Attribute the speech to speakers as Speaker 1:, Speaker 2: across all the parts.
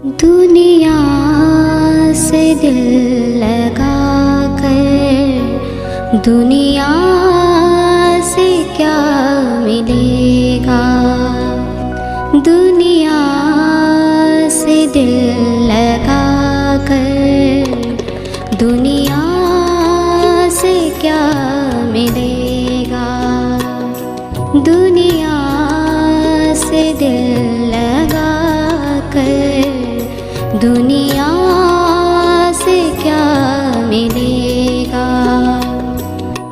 Speaker 1: दुनिया से दिल लगा कर दुनिया से क्या मिलेगा। दुनिया से दिल लगा कर दुनिया से क्या मिलेगा। दुनिया से दिल लगा कर दुनिया से क्या मिलेगा।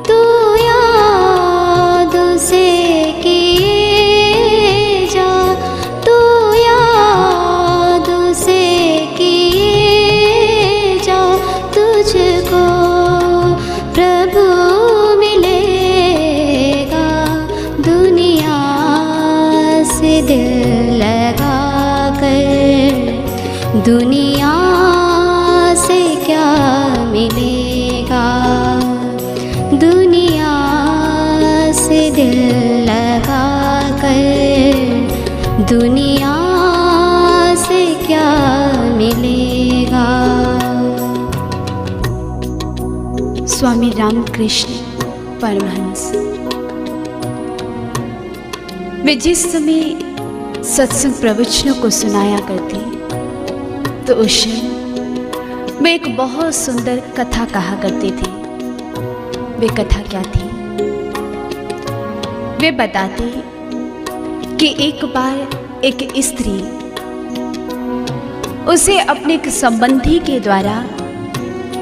Speaker 1: तू याद से किए जा, तू याद से किए जा, तुझको प्रभु मिलेगा। दुनिया से दिल लगा कर दुनिया से क्या मिलेगा। दुनिया से दिल लगा कर दुनिया से क्या मिलेगा।
Speaker 2: स्वामी रामकृष्ण परमहंस। वे जिस समय सत्संग प्रवचनों को सुनाया करते तो उस समय वे एक बहुत सुंदर कथा कहा करते थे। वे कथा क्या थी? वे बताते कि एक बार एक स्त्री उसे अपने एक संबंधी के द्वारा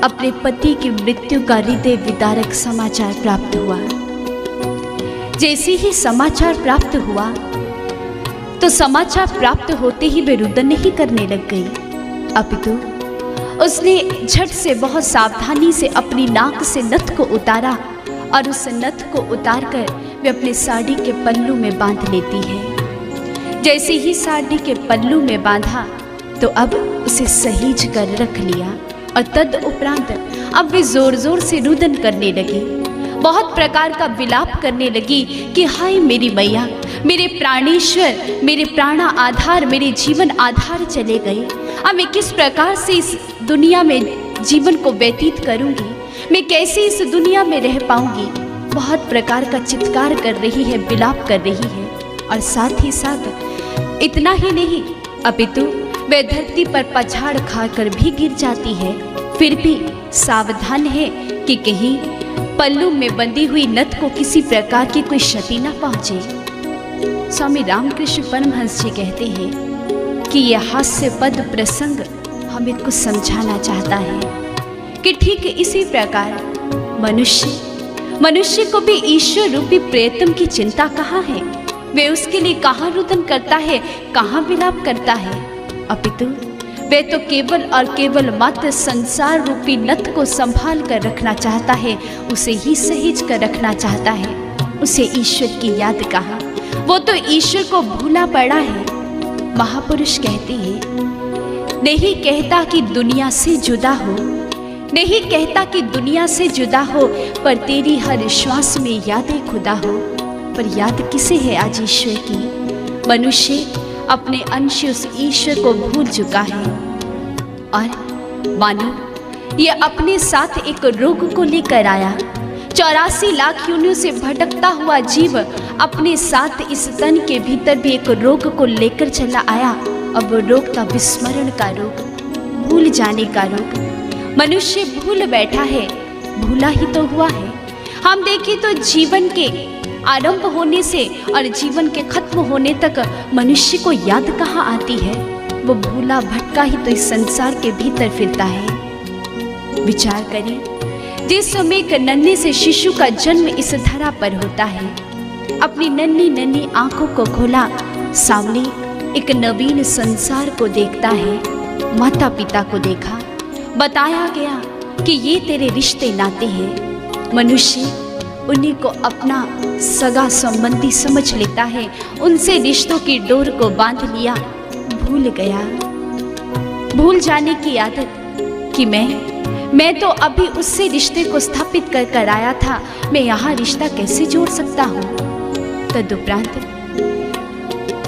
Speaker 2: अपने पति की मृत्यु का हृदय विदारक समाचार प्राप्त हुआ। जैसे ही समाचार प्राप्त हुआ तो समाचार प्राप्त होते ही वे रुदन नहीं करने लग गई, अपितु उसने झट से बहुत सावधानी से अपनी नाक से नथ को उतारा और उस नथ को उतार कर वे अपने साड़ी के पल्लू में बांध लेती है। जैसे ही साड़ी के पल्लू में बांधा तो अब उसे सहीज कर रख लिया और तद उपरांत अब वे जोर जोर से रुदन करने लगी, बहुत प्रकार का विलाप करने लगी कि हाय मेरी मैया, मेरे प्राणेश्वर, मेरे प्राणा आधार, मेरे जीवन आधार चले गए। अब मैं किस प्रकार से इस दुनिया में जीवन को व्यतीत करूंगी, मैं कैसे इस दुनिया में रह पाऊंगी। बहुत प्रकार का चित्कार कर रही है, विलाप कर रही है। और साथ ही साथ इतना ही नहीं, अपितु वह धरती पर पछाड़ खाकर भी गिर जाती है, फिर भी सावधान है कि कहीं पल्लू में बंधी हुई नथ को किसी प्रकार की कोई क्षति न पहुंचे। स्वामी रामकृष्ण परमहंस जी कहते हैं कि यह हास्यपद प्रसंग हमें कुछ समझाना चाहता है कि ठीक इसी प्रकार मनुष्य को भी ईश्वर रूपी प्रेतम की चिंता कहाँ है। वे उसके लिए कहाँ रुदन करता है, कहाँ विलाप करता है, अपितु वे तो केवल और केवल मात्र संसार रूपी नथ को संभाल कर रखना चाहता है, उसे ही सहेज कर रखना चाहता है। उसे ईश्वर की याद कहाँ, वो तो ईश्वर को भूला पड़ा है। महापुरुष कहते हैं, नहीं कहता कि दुनिया से जुदा हो, नहीं कहता कि दुनिया से जुदा हो, पर तेरी हर श्वास में यादें खुदा हो। पर याद किसे है आज ईश्वर की? मनुष्य अपने अंश उस ईश्वर को भूल चुका है और मानो ये अपने साथ एक रोग को लेकर आया। 84 लाख योनियों से भटकता हुआ जीव अपने साथ इस तन के भीतर भी एक रोग को लेकर चला आया। अब वो रोग था विस्मरण का रोग, भूल जाने का रोग। मनुष्य भूल बैठा है, भूला ही तो हुआ है। हम देखें तो जीवन के आरंभ होने से और जीवन के खत्म होने तक मनुष्य को याद कहाँ आती है? वो भूला भटका ही तो इस संसार के भीतर फिरता है। विचार करें, जिस समय एक नन्हे से शिशु का जन्म इस धरा पर होता है, अपनी नन्ही नन्ही आंखों को खोला, सामने एक नवीन संसार को देखता है। माता पिता को देखा, बताया गया कि ये तेरे रिश्ते नाते हैं। मनुष्य उन्हीं को अपना सगा संबंधी समझ लेता है, उनसे रिश्तों की डोर को बांध लिया, भूल गया। भूल जाने की आदत कि मैं तो अभी उससे रिश्ते को स्थापित कर आया था, मैं यहाँ रिश्ता कैसे जोड़ सकता हूँ। तदुपरांत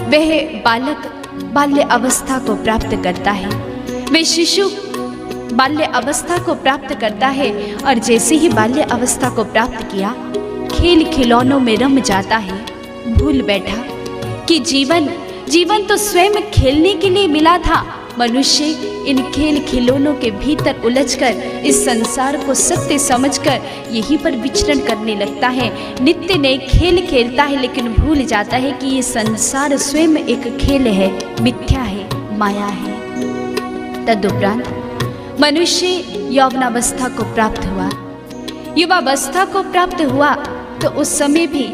Speaker 2: वह बालक बाल्य अवस्था को प्राप्त करता है। वे शिशु बाल्य अवस्था को प्राप्त करता है और जैसे ही बाल्य अवस्था को प्राप्त किया, खेल खिलौनों में रम जाता है। भूल बैठा कि जीवन तो स्वयं खेलने के लिए मिला था। मनुष्य इन खेल खिलौनों के भीतर उलझकर इस संसार को सत्य समझकर यहीं पर विचरण करने लगता है। नित्य नए खेल खेलता है, लेकिन भूल जाता है कि ये संसार स्वयं एक खेल है, मिथ्या है, माया है। तदुपरांत मनुष्य यौवनावस्था को प्राप्त हुआ। युवावस्था को प्राप्त हुआ तो उस समय भी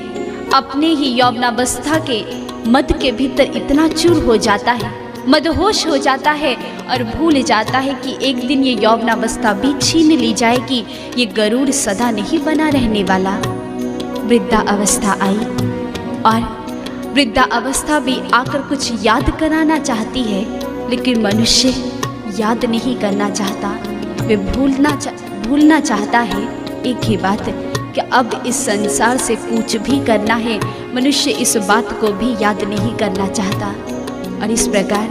Speaker 2: अपने ही यौवनावस्था के मद के भीतर इतना चूर हो जाता है, मदहोश हो जाता है और भूल जाता है कि एक दिन ये यौवनावस्था भी छीन ली जाएगी। ये गरुड़ सदा नहीं बना रहने वाला। वृद्धा अवस्था आई और वृद्धा अवस्था भी आकर कुछ याद कराना चाहती है, लेकिन मनुष्य याद नहीं करना चाहता। वे भूलना चाहता है एक ही बात कि अब इस संसार से कूच भी करना है। मनुष्य इस बात को भी याद नहीं करना चाहता और इस प्रकार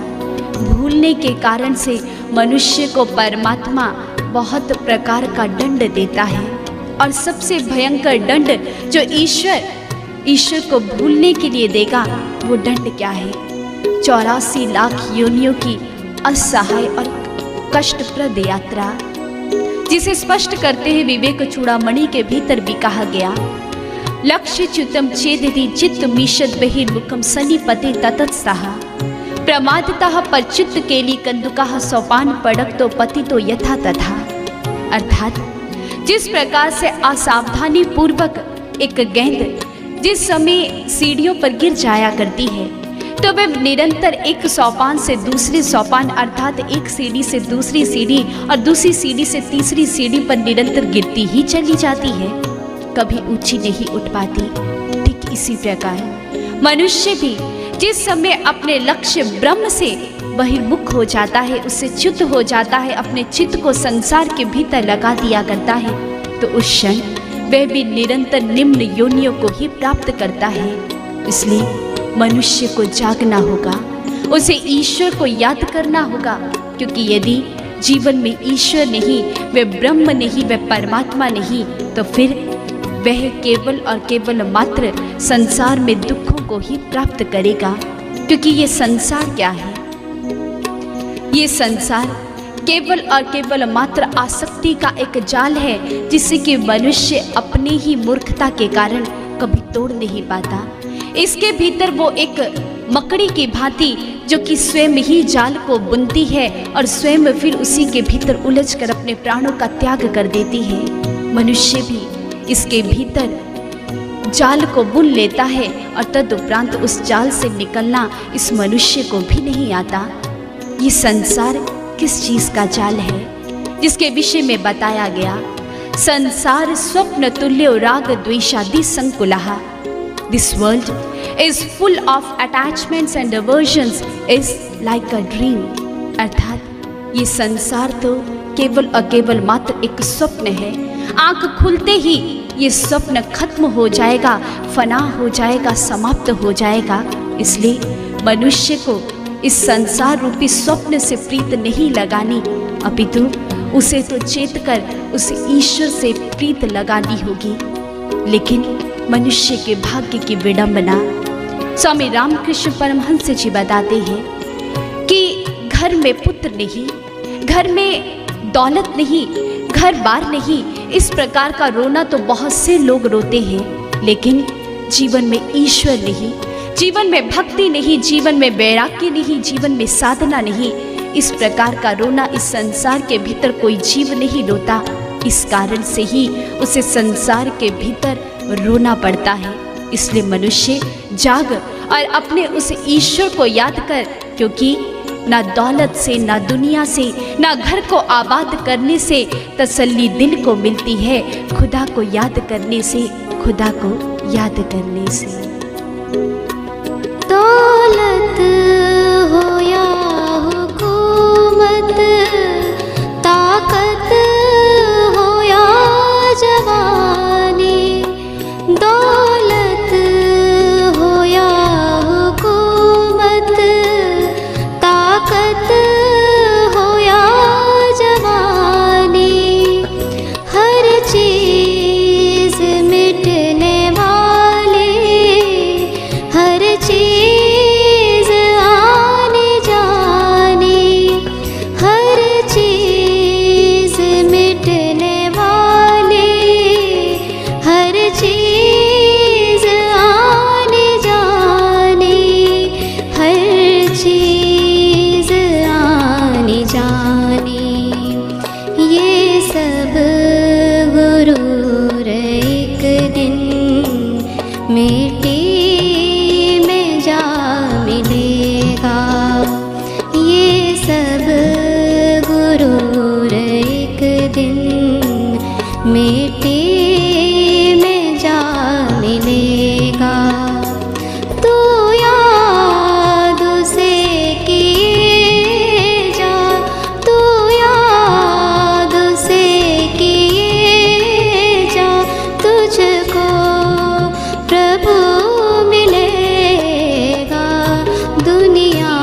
Speaker 2: भूलने के कारण से मनुष्य को परमात्मा बहुत प्रकार का दंड देता है। और सबसे भयंकर दंड जो ईश्वर को भूलने के लिए देगा, वो दंड क्या है? 84 लाख योनियों की असहाय और कष्टप्रद यात्रा, जिसे स्पष्ट करते हैं विवेक चूड़ामणि के भीतर भी कहा गया, लक्ष्य च्युतम चेदिति चित्त मीशद बहिर्मुखम सन्निपते ततत्सह प्रमादतः परचित्त केली कंदुकाः सोपान पड़क तो पति तो यथा तथा। अर्थात जिस प्रकार से असावधानी पूर्वक एक गेंद जिस समय सीढ़ियों पर गिर जाया करती है, तो वे निरंतर एक सोपान से दूसरे सोपान अर्थात एक सीढ़ी से दूसरी सीढ़ी और दूसरी सीढ़ी से तीसरी सीढ़ी पर निरंतर गिरती ही चली जाती है, कभी ऊंची नहीं उठ पाती। ठीक इसी प्रकार मनुष्य भी जिस समय अपने लक्ष्य ब्रह्म से बहिर्मुख हो जाता है, उससे च्युत हो जाता है, अपने चित्त को संसार के भीतर लगा दिया करता है, तो उस क्षण वह भी निरंतर निम्न योनियों को ही प्राप्त करता है। इसलिए मनुष्य को जागना होगा, उसे ईश्वर को याद करना होगा, क्योंकि यदि जीवन में ईश्वर नहीं, वह ब्रह्म नहीं, वह परमात्मा नहीं, तो फिर वह केवल और केवल मात्र संसार में दुखों को ही प्राप्त करेगा। क्योंकि ये संसार क्या है? ये संसार केवल और केवल मात्र आसक्ति का एक जाल है, जिससे कि मनुष्य अपनी ही मूर्खता के कारण कभी तोड़ नहीं पाता। इसके भीतर वो एक मकड़ी की भांति जो कि स्वयं ही जाल को बुनती है और स्वयं फिर उसी के भीतर उलझकर अपने प्राणों का त्याग कर देती है। मनुष्य भी इसके भीतर जाल को बुन लेता है और तदुपरांत उस जाल से निकलना इस मनुष्य को भी नहीं आता। ये संसार किस चीज का जाल है? जिसके विषय में बताया गया, संसार स्वप्न तुल्यो राग द्वेषादि संकुलः। This world is full of attachments and aversions, is like a dream। अर्थात ये संसार तो केवल और केवल मात्र एक स्वप्न है। आंख खुलते ही ये स्वप्न खत्म हो जाएगा, फना हो जाएगा, समाप्त हो जाएगा। इसलिए मनुष्य को इस संसार रूपी स्वप्न से प्रीत नहीं लगानी, अपितु उसे तो चेत कर उस ईश्वर से प्रीत लगानी होगी। लेकिन मनुष्य के भाग्य की विडंबना स्वामी रामकृष्ण परमहंस जी बताते हैं कि घर में पुत्र नहीं, घर में दौलत नहीं, घर बार नहीं, इस प्रकार का रोना तो बहुत से लोग रोते हैं, लेकिन जीवन में ईश्वर नहीं, जीवन में भक्ति नहीं, जीवन में वैराग्य नहीं, जीवन में साधना नहीं, इस प्रकार का रोना इस संसार के भीतर कोई जीव नहीं रोता। इस कारण से ही उसे संसार के भीतर रोना पड़ता है। इसलिए मनुष्य जाग और अपने उस ईश्वर को याद कर, क्योंकि ना दौलत से, ना दुनिया से, ना घर को आबाद करने से तसल्ली दिल को मिलती है, खुदा को याद करने से, खुदा को याद करने से।
Speaker 1: दौलत हो या हुकूमत, ताकत हो या जवानी, दौलत हो या हुकूमत, मिलेगा। ये सब गुरूर एक दिन मिट्टी में जा मिलेगा। तू याद उसे किए जा, तू याद उसे किए जा, तुझको प्रभु मिलेगा। दुनिया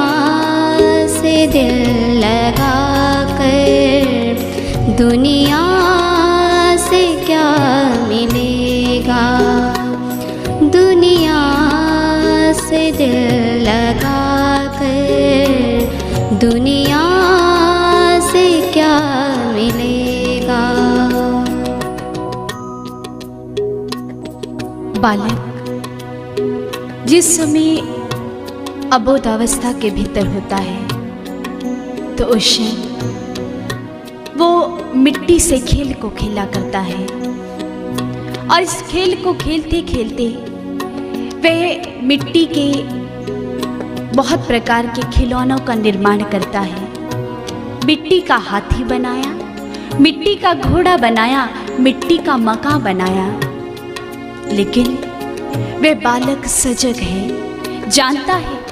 Speaker 1: से दिल लगा कर दुनिया से क्या मिलेगा। दुनिया से दिल लगा कर दुनिया से क्या मिलेगा।
Speaker 2: बालक जिस समय अबोध अवस्था के भीतर होता है तो उस क्षण वो मिट्टी से खेल को खेला करता है, और इस खेल को खेलते खेलते वह मिट्टी के बहुत प्रकार के खिलौनों का निर्माण करता है। मिट्टी का हाथी बनाया, मिट्टी का घोड़ा बनाया, मिट्टी का मकान बनाया। लेकिन वह बालक सजग है, जानता है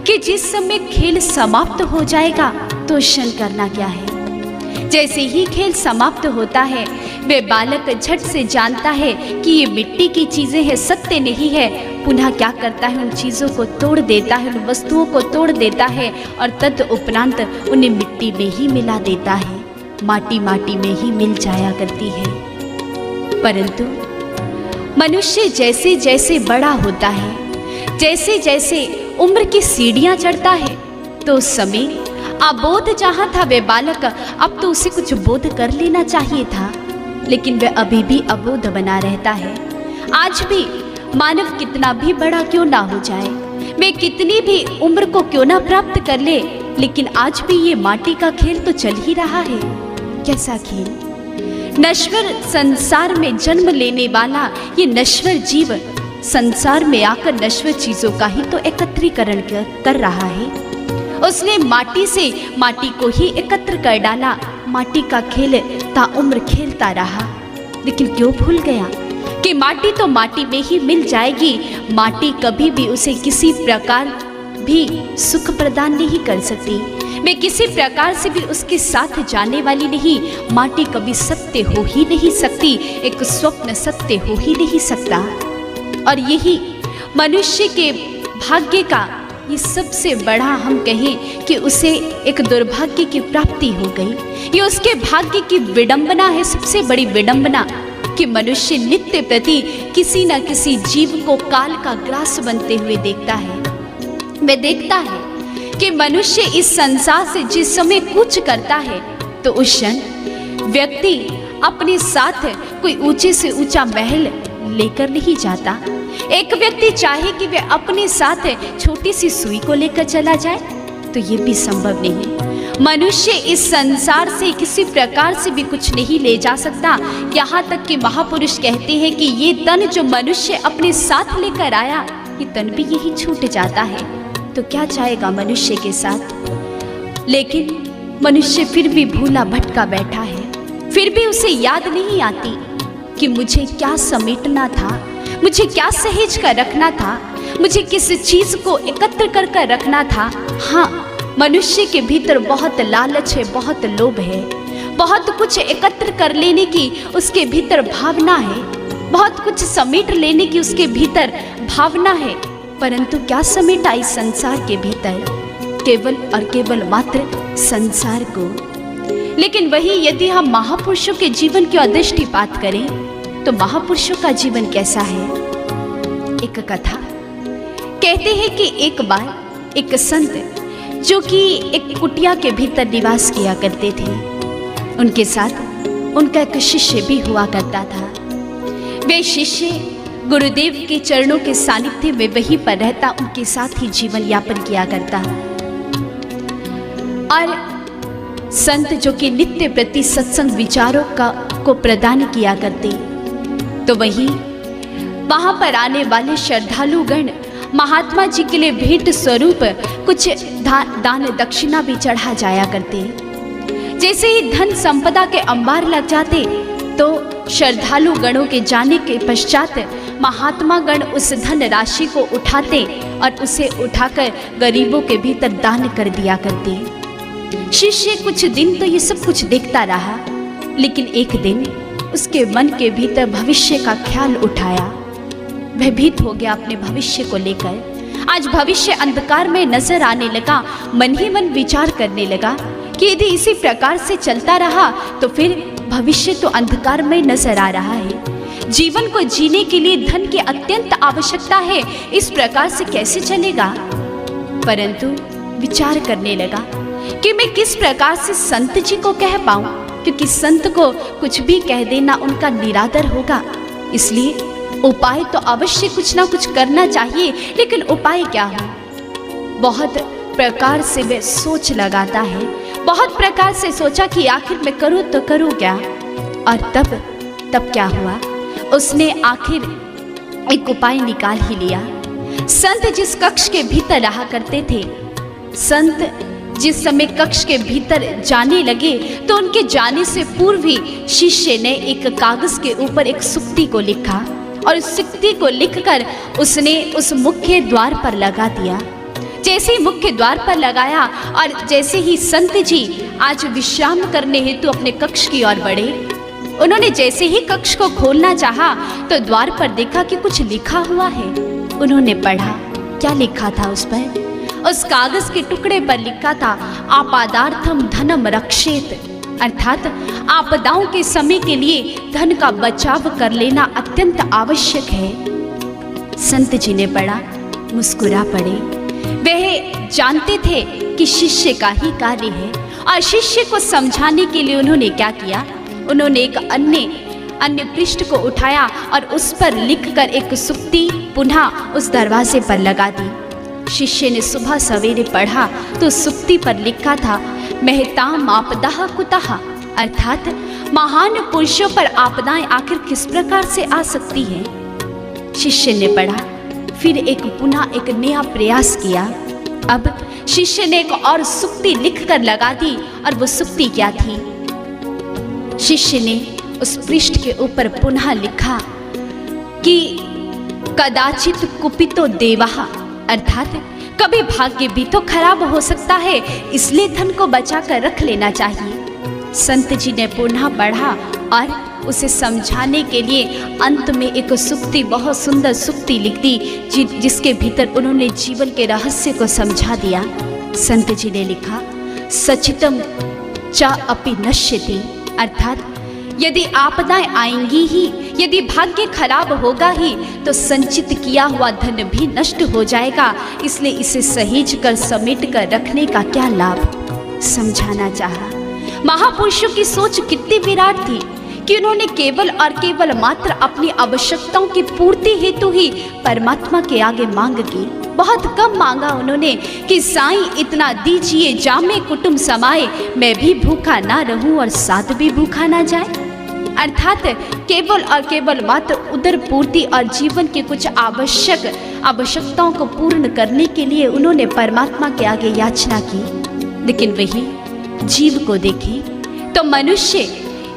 Speaker 2: कि जिस समय खेल समाप्त हो जाएगा तो क्षण करना क्या है। जैसे ही खेल समाप्त होता है वे बालक झट से जानता है कि ये मिट्टी की चीजें हैं, सत्य नहीं है। पुनः क्या करता है, उन चीजों को तोड़ देता है, उन वस्तुओं को तोड़ देता है और तद उपरांत उन्हें मिट्टी में ही मिला देता है। माटी माटी में ही मिल जाया करती है। परंतु मनुष्य जैसे जैसे बड़ा होता है, जैसे जैसे उम्र की सीढ़ियां चढ़ता है, तो उस समय अबोध जहां था वे बालक, अब तो उसे कुछ बोध कर लेना चाहिए था, लेकिन वह अभी भी अबोध बना रहता है। आज भी मानव कितना भी बड़ा क्यों ना हो जाए, वे कितनी भी उम्र को क्यों ना प्राप्त कर ले, लेकिन आज भी ये माटी का खेल तो चल ही रहा है। कैसा खेल? नश्वर संसार में जन्म लेने वाला ये नश्वर जीव संसार में आकर नश्वर चीजों का ही तो एकत्रीकरण कर रहा है। उसने माटी से माटी को ही एकत्र कर डाला। माटी का खेल ताउम्र खेलता रहा, लेकिन क्यों भूल गया कि माटी तो माटी में ही मिल जाएगी। माटी कभी भी उसे किसी प्रकार भी सुख प्रदान नहीं कर सकती, वे किसी प्रकार से भी उसके साथ जाने वाली नहीं। माटी कभी सत्य हो ही नहीं सकती, एक स्वप्न सत्य हो ही नहीं सकता। और यही मनुष्य के भाग्य का ये सबसे बड़ा हम कहें कि उसे एक दुर्भाग्य की प्राप्ति हो गई। ये उसके भाग्य की विडंबना है, सबसे बड़ी विडंबना, कि मनुष्य नित्य प्रति किसी न किसी जीव को काल का ग्रास बनते हुए देखता है। वह देखता है कि मनुष्य इस संसार से जिस समय कूच करता है तो उस क्षण व्यक्ति अपने साथ कोई ऊंचे से ऊंचा महल लेकर नहीं जाता। एक व्यक्ति चाहे कि वह अपने साथ छोटी सी सुई को लेकर चला जाए तो ये भी संभव नहीं। मनुष्य इस संसार से किसी प्रकार से भी कुछ नहीं ले जा सकता। यहाँ तक कि महापुरुष कहते हैं कि ये तन जो मनुष्य अपने साथ लेकर आया, ये तन भी यही छूट जाता है, तो क्या जाएगा मनुष्य के साथ। लेकिन मनुष्य फिर भी भूला भटका बैठा है, फिर भी उसे याद नहीं आती कि मुझे क्या समेटना था, मुझे क्या सहेज कर रखना था, मुझे किस चीज को एकत्र कर कर रखना था। हाँ, मनुष्य के भीतर बहुत लालच है, बहुत लोभ है, बहुत कुछ एकत्र कर लेने की उसके भीतर भावना है, बहुत कुछ समेट लेने की उसके भीतर भावना है। परंतु क्या समेटा इस संसार के भीतर? केवल और केवल मात्र संसार को। लेकिन वही यदि हम महापुरुषों के जीवन की दृष्टिपात करें तो महापुरुषों का जीवन कैसा है? एक कथा कहते हैं कि एक बार एक संत जो कि एक कुटिया के भीतर निवास किया करते थे, उनके साथ उनका एक शिष्य भी हुआ करता था। वे शिष्य गुरुदेव के चरणों के सानिध्य में वहीं पर रहता, उनके साथ ही जीवन यापन किया करता। और संत जो कि नित्य प्रति सत्संग विचारों को प्रदान किया करते, तो वहीं वहां पर आने वाले श्रद्धालुगण महात्मा जी के लिए भेंट स्वरूप कुछ दान दक्षिणा भी चढ़ा जाया करते। जैसे ही धन संपदा के अंबार लग जाते तो श्रद्धालु गणों के जाने के पश्चात महात्मा गण उस धन राशि को उठाते और उसे उठाकर गरीबों के भीतर दान कर दिया करते। शिष्य कुछ दिन तो ये सब कुछ देखता रहा, लेकिन एक दिन उसके मन के भीतर भविष्य का ख्याल उठाया। भयभीत हो गया अपने भविष्य को लेकर। आज भविष्य अंधकार में नजर आने लगा। मन ही मन विचार करने लगा कि यदि इसी प्रकार से चलता रहा तो फिर भविष्य तो अंधकार में नजर आ रहा है। जीवन को जीने के लिए धन की अत्यंत आवश्यकता है, इस प्रकार से कैसे चलेगा। परंतु विचार करने लगा कि मैं किस प्रकार से संत जी को कह पाऊं, क्योंकि संत को कुछ भी कह देना उनका निरादर होगा। इसलिए उपाय तो अवश्य कुछ ना कुछ करना चाहिए, लेकिन उपाय क्या हो। बहुत प्रकार से वह सोच लगाता है, बहुत प्रकार से सोचा कि आखिर मैं करूं तो करूं क्या। और तब क्या हुआ, उसने आखिर एक उपाय निकाल ही लिया। संत जिस कक्ष के भीतर रहा करते थे, संत जिस समय कक्ष के भीतर जाने लगे तो उनके जाने से पूर्व ही शिष्य ने एक कागज के ऊपर एक सुक्ति को लिखा और उस सुक्ति को लिखकर उसने उस मुख्य द्वार पर लगा दिया। जैसे ही मुख्य द्वार पर लगाया और जैसे ही संत जी आज विश्राम करने हेतु अपने कक्ष की ओर बढ़े, उन्होंने जैसे ही कक्ष को खोलना चाहा तो द्वार पर देखा कि कुछ लिखा हुआ है। उन्होंने पढ़ा, क्या लिखा था उस पर? उस कागज के टुकड़े पर लिखा था, आपादार्थम धनम रक्षेत, अर्थात आपदाओं के समय के लिए धन का बचाव कर लेना अत्यंत आवश्यक है। संत जी ने पढ़ा, मुस्कुरा पड़े। वह जानते थे कि शिष्य का ही कार्य है और शिष्य को समझाने के लिए उन्होंने क्या किया, उन्होंने एक अन्य पृष्ठ को उठाया और उस पर लिखकर एक सुक्ति पुनः उस दरवाजे पर लगा दी। शिष्य ने सुबह सवेरे पढ़ा तो सुक्ति पर लिखा था, महताम आपदाह कुतः, अर्थात महान पुरुषों पर आपदाएं आखिर किस प्रकार से आ सकती हैं। शिष्य ने पढ़ा, फिर पुनः एक नया प्रयास किया। अब शिष्य ने एक और सुक्ति लिखकर लगा दी और वो सुक्ति क्या थी? शिष्य ने उस पृष्ठ के ऊपर पुनः लिखा कि कदाचित कुपितो देवः, अर्थात कभी भाग्य भी तो खराब हो सकता है, इसलिए धन को बचा कर रख लेना चाहिए। संत जी ने पुनः पढ़ा और उसे समझाने के लिए अंत में एक सुक्ति, बहुत सुंदर सुक्ति लिख दी, जिसके भीतर उन्होंने जीवन के रहस्य को समझा दिया। संत जी ने लिखा, सचितम च अपि नश्यति, अर्थात यदि आपदाएं आएंगी ही, यदि भाग्य खराब होगा ही, तो संचित किया हुआ धन भी नष्ट हो जाएगा, इसलिए इसे सहेज कर समेट कर रखने का क्या लाभ। समझाना चाहा। महापुरुषों की सोच कितनी विराट थी कि उन्होंने केवल और केवल मात्र अपनी आवश्यकताओं की पूर्ति हेतु ही परमात्मा के आगे मांग की। बहुत कम मांगा उन्होंने कि साईं इतना दीजिए जामे कुटुंब समाए, मैं भी भूखा ना रहूं और साथ भी भूखा ना जाए। अर्थात केवल और केवल मात्र उदर पूर्ति और जीवन के कुछ आवश्यकताओं को पूर्ण करने के लिए उन्होंने परमात्मा के आगे याचना की। लेकिन वही जीव को देखी तो मनुष्य,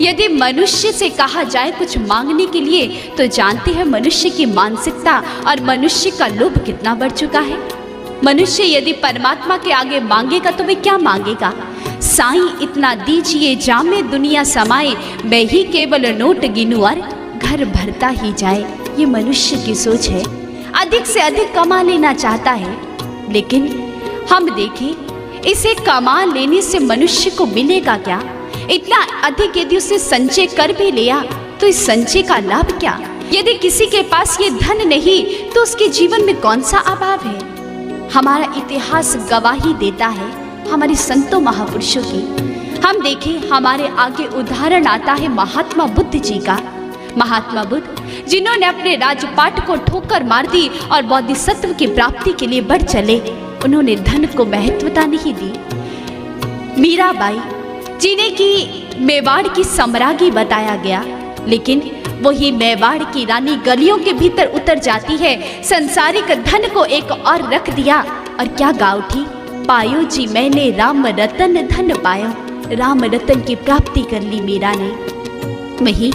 Speaker 2: यदि मनुष्य से कहा जाए कुछ मांगने के लिए, तो जानते हैं मनुष्य की मानसिकता और मनुष्य का लोभ कितना बढ़ चुका है। मनुष्य यदि परमात्मा के आगे मांगेगा तो वह क्या मांगेगा? साईं इतना दीजिए जामे दुनिया समाए, मैं ही केवल नोट गिनूं और घर भरता ही जाए। ये मनुष्य की सोच है। अधिक से अधिक कमा लेना चाहता है, लेकिन हम देखें इसे कमा लेने से मनुष्य को मिलेगा क्या? इतना अधिक यदि उसे संचय कर भी लिया तो इस संचय का लाभ क्या? यदि किसी के पास ये धन नहीं तो उसके जीवन में कौन सा अभाव है? हमारा इतिहास गवाही देता है, हमारे संतों महापुरुषों की। हम देखें, हमारे आगे उदाहरण आता है महात्मा बुद्ध जी का। महात्मा बुद्ध जिन्होंने अपने राजपाट को ठोकर मार दी और बोधिसत्व की प्राप्ति के लिए बढ़ चले, उन्होंने धन को महत्वता नहीं दी। मीराबाई जिन्हें की मेवाड़ की सम्राज्ञी बताया गया, लेकिन वही मेवाड़ की रानी गलियों के भीतर उतर जाती है। संसारिक धन को एक और रख दिया और क्या गा उठी, पायो जी मैंने राम रतन धन पायो, राम रतन की प्राप्ति कर ली मीरा ने। वही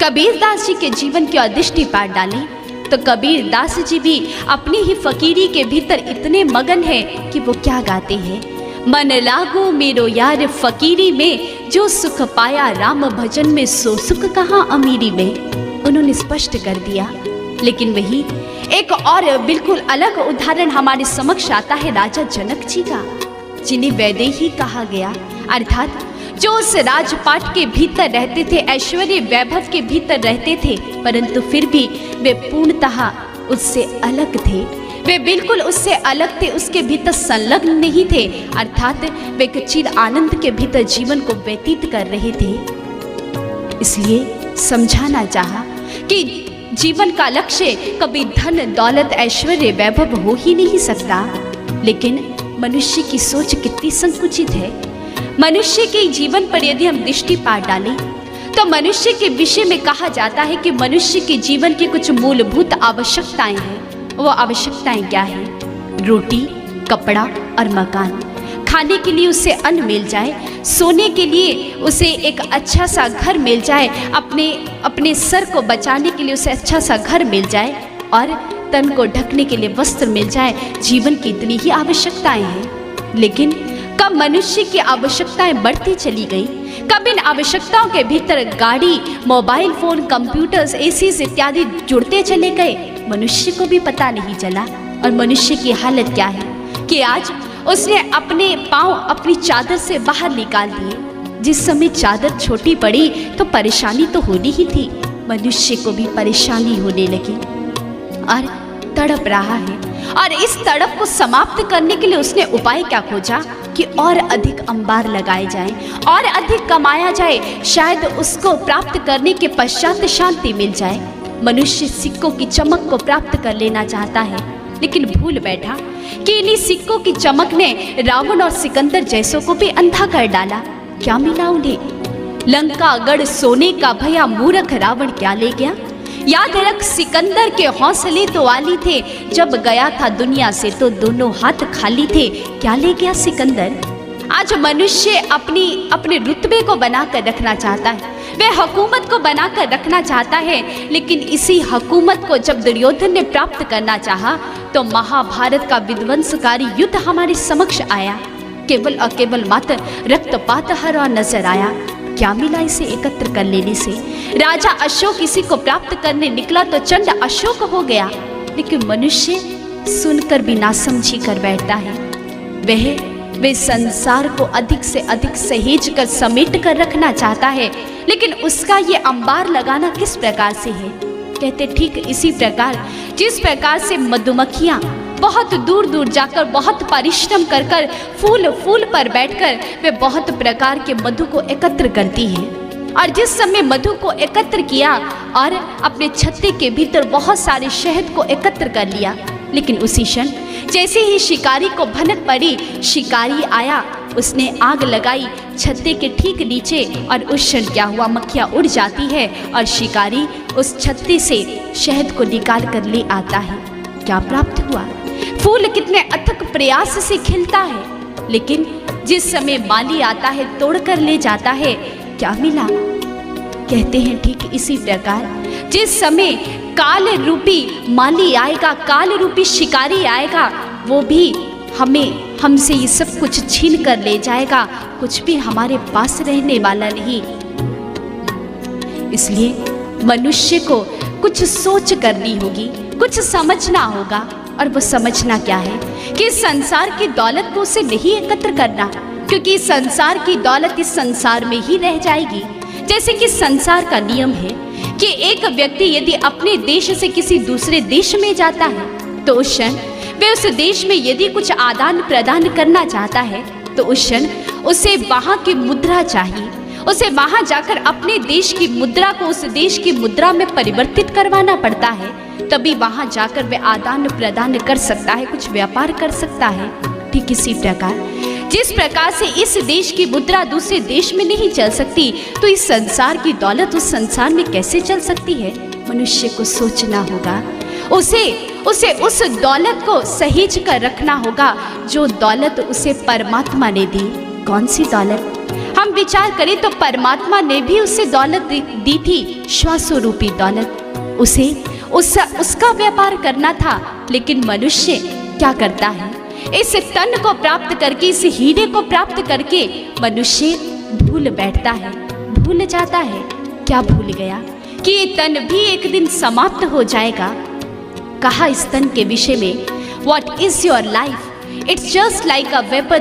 Speaker 2: कबीरदास जी के जीवन की दृष्टि पार डाली तो कबीरदास जी भी अपनी ही फकीरी के भीतर इतने मगन हैं कि वो क्या गाते हैं, मन लागो मेरो यार फकीरी में, जो सुख पाया राम भजन में सो सुख कहाँ अमीरी में। उन्होंने स्पष्ट कर दिया। लेकिन वही एक और बिल्कुल अलग उदाहरण हमारे समक्ष आता है राजा जनक जी का, जिन्हें वैदेही कहा गया, अर्थात जो उस राजपाट के भीतर रहते थे, ऐश्वर्य वैभव के भीतर रहते थे, परंतु फिर भी वे पूर्णतः उससे अलग थे। वे बिल्कुल उससे अलग थे, उसके भीतर संलग्न नहीं थे, अर्थात वे एक चिर आनंद के भीतर जीवन को व्यतीत कर रहे थे। इसलिए समझाना चाहा कि जीवन का लक्ष्य कभी धन दौलत ऐश्वर्य वैभव हो ही नहीं सकता। लेकिन मनुष्य की सोच कितनी संकुचित है। मनुष्य के जीवन पर यदि हम दृष्टि पार डालें तो मनुष्य के विषय में कहा जाता है कि मनुष्य के जीवन की कुछ मूलभूत आवश्यकताएं हैं। वो आवश्यकताएं क्या है? रोटी, कपड़ा और मकान। खाने के लिए उसे अन्न मिल जाए, सोने के लिए उसे एक अच्छा सा घर मिल जाए, अपने सर को बचाने के लिए उसे अच्छा सा घर मिल जाए और तन को ढकने के लिए वस्त्र मिल जाए। जीवन की इतनी ही आवश्यकताएं हैं। लेकिन कब मनुष्य की आवश्यकताएं बढ़ती चली गई, कब इन आवश्यकताओं के भीतर गाड़ी, मोबाइल फोन, कंप्यूटर्स, एसीज इत्यादि जुड़ते चले गए, मनुष्य को भी पता नहीं चला। और मनुष्य की हालत क्या है कि आज उसने अपने पांव अपनी चादर से बाहर निकाल दिए। जिस समय चादर छोटी पड़ी तो परेशानी तो होनी ही थी, मनुष्य को भी परेशानी होने लगी और तड़प रहा है। और इस तड़प को समाप्त करने के लिए उसने उपाय क्या खोजा कि और अधिक अंबार लगाए जाएं, और अधिक कमाया जाए, शायद उसको प्राप्त करने के पश्चात शांति मिल जाए। मनुष्य सिक्कों की चमक को प्राप्त कर लेना चाहता है, लेकिन भूल बैठा कि इन्हीं सिक्कों की चमक ने रावण और सिकंदर जैसों को भी अंधा कर डाला। क्या मिला उन्हें? लंका गढ़ सोने का भया, मूर्ख रावण क्या ले गया? याद रख, सिकंदर के हौसले तो आली थे, जब गया था दुनिया से तो दोनों हाथ खाली थे। क्या ले गया सिकंदर? आज मनुष्य अपने रुतबे को बनाकर रखना चाहता है, वह हुकूमत को बनाकर रखना चाहता है। लेकिन इसी हुकूमत को जब दुर्योधन ने प्राप्त करना चाहा तो महाभारत का विध्वंसकारी युद्ध हमारे समक्ष आया। केवल और केवल मात्र रक्तपात हरा नजर आया। क्या मिला इसे एकत्र कर लेने से? राजा अशोक इसी को प्राप्त करने निकला तो चंड अशोक हो गया। लेकिन मनुष्य सुनकर भी नासमझी कर बैठता है। वे संसार को अधिक से अधिक सहेज कर समेट कर रखना चाहता है, लेकिन उसका ये अंबार लगाना किस प्रकार से है? कहते ठीक इसी प्रकार जिस प्रकार से मधुमक्खियां बहुत दूर दूर जाकर बहुत परिश्रम कर कर फूल पर बैठकर वे बहुत प्रकार के मधु को एकत्र करती हैं। और जिस समय मधु को एकत्र किया और अपने छत्ते के भीतर बहुत सारे शहद को एकत्र कर लिया, लेकिन उसी क्षण जैसे ही शिकारी को भनक पड़ी, शिकारी आया, उसने आग लगाई छत्ते के ठीक नीचे और उस क्षण क्या हुआ? मक्खियाँ उड़ जाती है और शिकारी उस छत्ते से शहद को निकाल कर ले आता है। क्या प्राप्त हुआ? फूल कितने अथक प्रयास से खिलता है, लेकिन जिस समय माली आता है तोड़ कर ले जाता है, क्या मिला? कहते हैं ठीक इसी प्रकार जिस समय काल रूपी माली आएगा, काल रूपी शिकारी आएगा, वो भी हमसे ये सब कुछ छीन कर ले जाएगा, कुछ भी हमारे पास रहने वाला नहीं। इसलिए मनुष्य को कुछ सोच करनी होगी, कुछ समझना होगा। और वो समझना क्या है कि संसार की दौलत को उसे नहीं एकत्र करना, क्योंकि संसार की दौलत इस संसार में ही रह जाएगी। जैसे कि संसार का नियम है कि एक व्यक्ति यदि अपने देश से किसी दूसरे देश में जाता है तो उस क्षण वे उस देश में यदि कुछ आदान प्रदान करना चाहता है तो उस क्षण उसे वहाँ की मुद्रा चाहिए। उसे वहाँ जाकर अपने देश की मुद्रा को उस देश की मुद्रा में परिवर्तित करवाना पड़ता है, तभी वहाँ जाकर वे आदान प्रदान कर सकता है, कुछ व्यापार कर सकता है। ठीक इसी प्रकार जिस प्रकार से इस देश की मुद्रा दूसरे देश में नहीं चल सकती, तो इस संसार की दौलत उस संसार में कैसे चल सकती है? मनुष्य को सोचना होगा, उसे उस दौलत को सहेज कर रखना होगा जो दौलत उसे परमात्मा ने दी। कौन सी दौलत? हम विचार करें तो परमात्मा ने भी उसे दौलत दी थी, श्वासरूपी दौलत। उसे उसका व्यापार करना था, लेकिन मनुष्य क्या करता है? इस तन को प्राप्त करके, इस हीरे को प्राप्त करके मनुष्य भूल बैठता है, भूल जाता है। क्या भूल गया? कि ये तन भी एक दिन समाप्त हो जाएगा। कहा इस तन के विषय में, What is your life? It's just like a vapor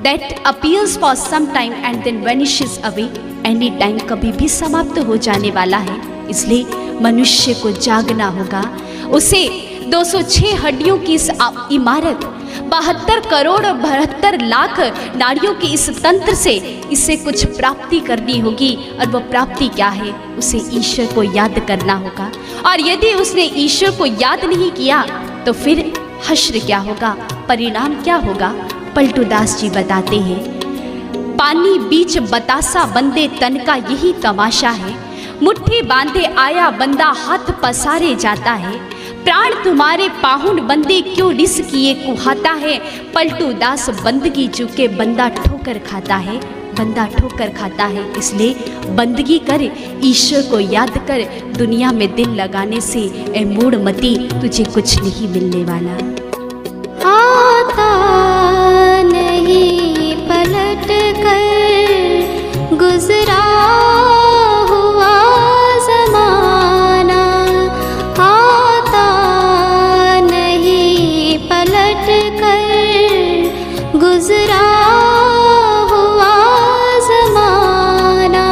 Speaker 2: that appears for some time and then vanishes away. Any time, कभी भी समाप्त हो जाने वाला है। इसलिए मनुष्य को जागना होगा। उसे 206 हड्डियों की इस इमारत, 72 करोड़ और 72 लाख नारियों की इस तंत्र से इसे कुछ प्राप्ति करनी होगी। और वो प्राप्ति क्या है? उसे ईश्वर को याद करना होगा। और यदि उसने ईश्वर को याद नहीं किया तो फिर हश्र क्या होगा, परिणाम क्या होगा? पलटू दास जी बताते हैं, पानी बीच बतासा बंदे तन का यही तमाशा है। मुट्ठी बांधे आया बंदा हाथ पसारे जाता है। प्राण तुम्हारे पाहुन बंदे क्यों रिस किए कुहाता है। पलटू दास बंदगी चुके बंदा ठोकर खाता है, बंदा ठोकर खाता है। इसलिए बंदगी कर, ईश्वर को याद कर। दुनिया में दिल लगाने से ए मूढ़मती तुझे कुछ नहीं मिलने वाला।
Speaker 1: आता नहीं पलट कर गुजरा हुआ ज़माना। आता नहीं पलट कर गुजरा हुआ ज़माना।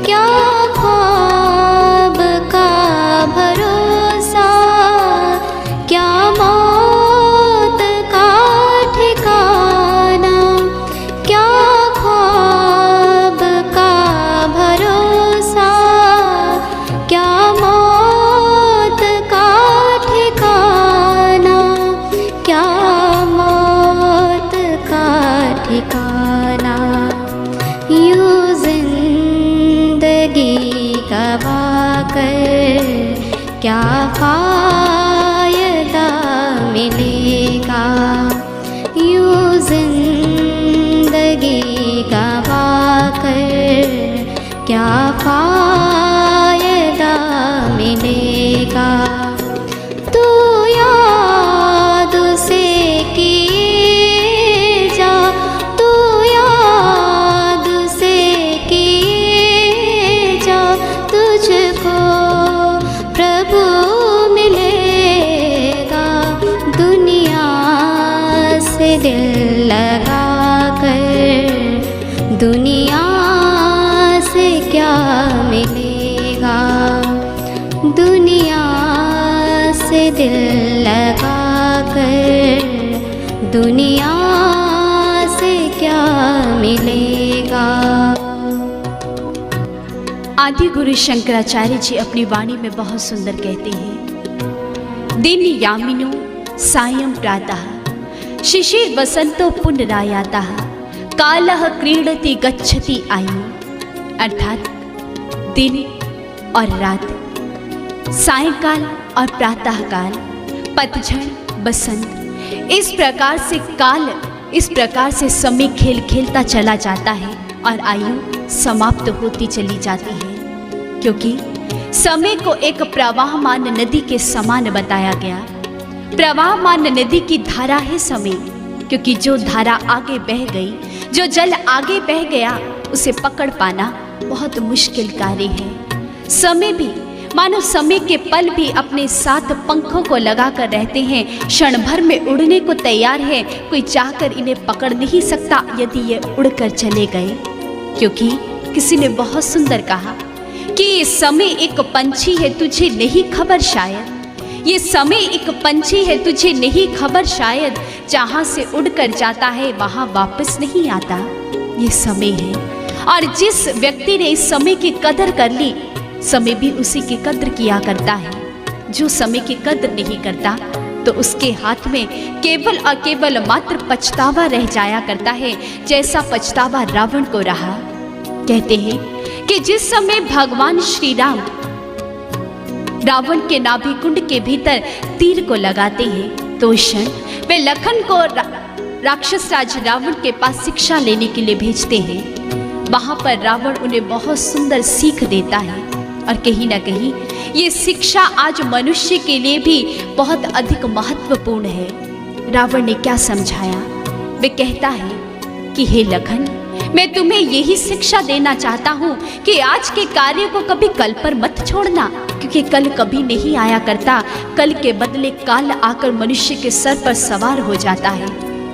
Speaker 1: क्या ख्वाब का भरोसा, क्या मौत का ठिकाना। क्या ख्वाब का भरोसा, क्या मौत का ठिकाना। क्या मौत का ठिकाना। यूं जिंदगी गवा कर क्या फायदा मिलेगा। यूं जिंदगी गवा कर क्या फायदा मिलेगा। तू याद से किए जा, तू याद से किए जा। तुझको प्रभु मिलेगा। दुनिया से दिल लगा कर, दुनिया से क्या मिलेगा। दुनिया से दिल लगा कर, दुनिया से क्या मिलेगा।
Speaker 2: आदि गुरु शंकराचार्य जी अपनी वाणी में बहुत सुंदर कहते हैं, दिन यामिनो सायं प्रातः शिशिर वसंतो पुनरायातः कालः क्रीडति गच्छति आयु। अर्थात दिन और रात, सायंकाल और प्रातःकाल, पतझड़, बसंत, इस प्रकार से काल, इस प्रकार से समय खेल खेलता चला जाता है और आयु समाप्त होती चली जाती है। क्योंकि समय को एक प्रवाहमान नदी के समान बताया गया। प्रवाहमान नदी की धारा है समय, क्योंकि जो धारा आगे बह गई, जो जल आगे बह गया, उसे पकड़ पाना बहुत मुश्किल कार्य है। समय भी मानो समय के पल भी अपने साथ पंखों को लगाकर रहते हैं, क्षण भर में उड़ने को तैयार है। कोई चाहकर इन्हें पकड़ नहीं सकता यदि ये उड़कर चले गए। क्योंकि किसी ने बहुत सुंदर कहा कि ये समय एक पंछी है, तुझे नहीं खबर शायद। ये समय एक पंछी है, तुझे नहीं खबर शायद। जहाँ से उड़कर जाता है वहाँ वापस नहीं आता। ये समय है, और जिस व्यक्ति ने इस समय की कदर कर ली, समय भी उसी की कद्र किया करता है। जो समय की कद्र नहीं करता तो उसके हाथ में केवल और केवल मात्र पछतावा रह जाया करता है, जैसा पछतावा रावण को रहा। कहते हैं कि जिस समय भगवान श्री राम रावण के नाभि कुंड के भीतर तीर को लगाते हैं, तो उस क्षण वे लखन को राक्षस राज रावण के पास शिक्षा लेने के लिए भेजते हैं। वहां पर रावण उन्हें बहुत सुंदर सीख देता है, और कहीं ना कहीं ये शिक्षा आज मनुष्य के लिए भी बहुत अधिक महत्वपूर्ण है। रावण ने क्या समझाया? वे कहता है कि हे लखन, मैं तुम्हें यही शिक्षा देना चाहता हूँ कि आज के कार्य को कभी कल पर मत छोड़ना, क्योंकि कल कभी नहीं आया करता। कल के बदले काल आकर मनुष्य के सर पर सवार हो जाता है।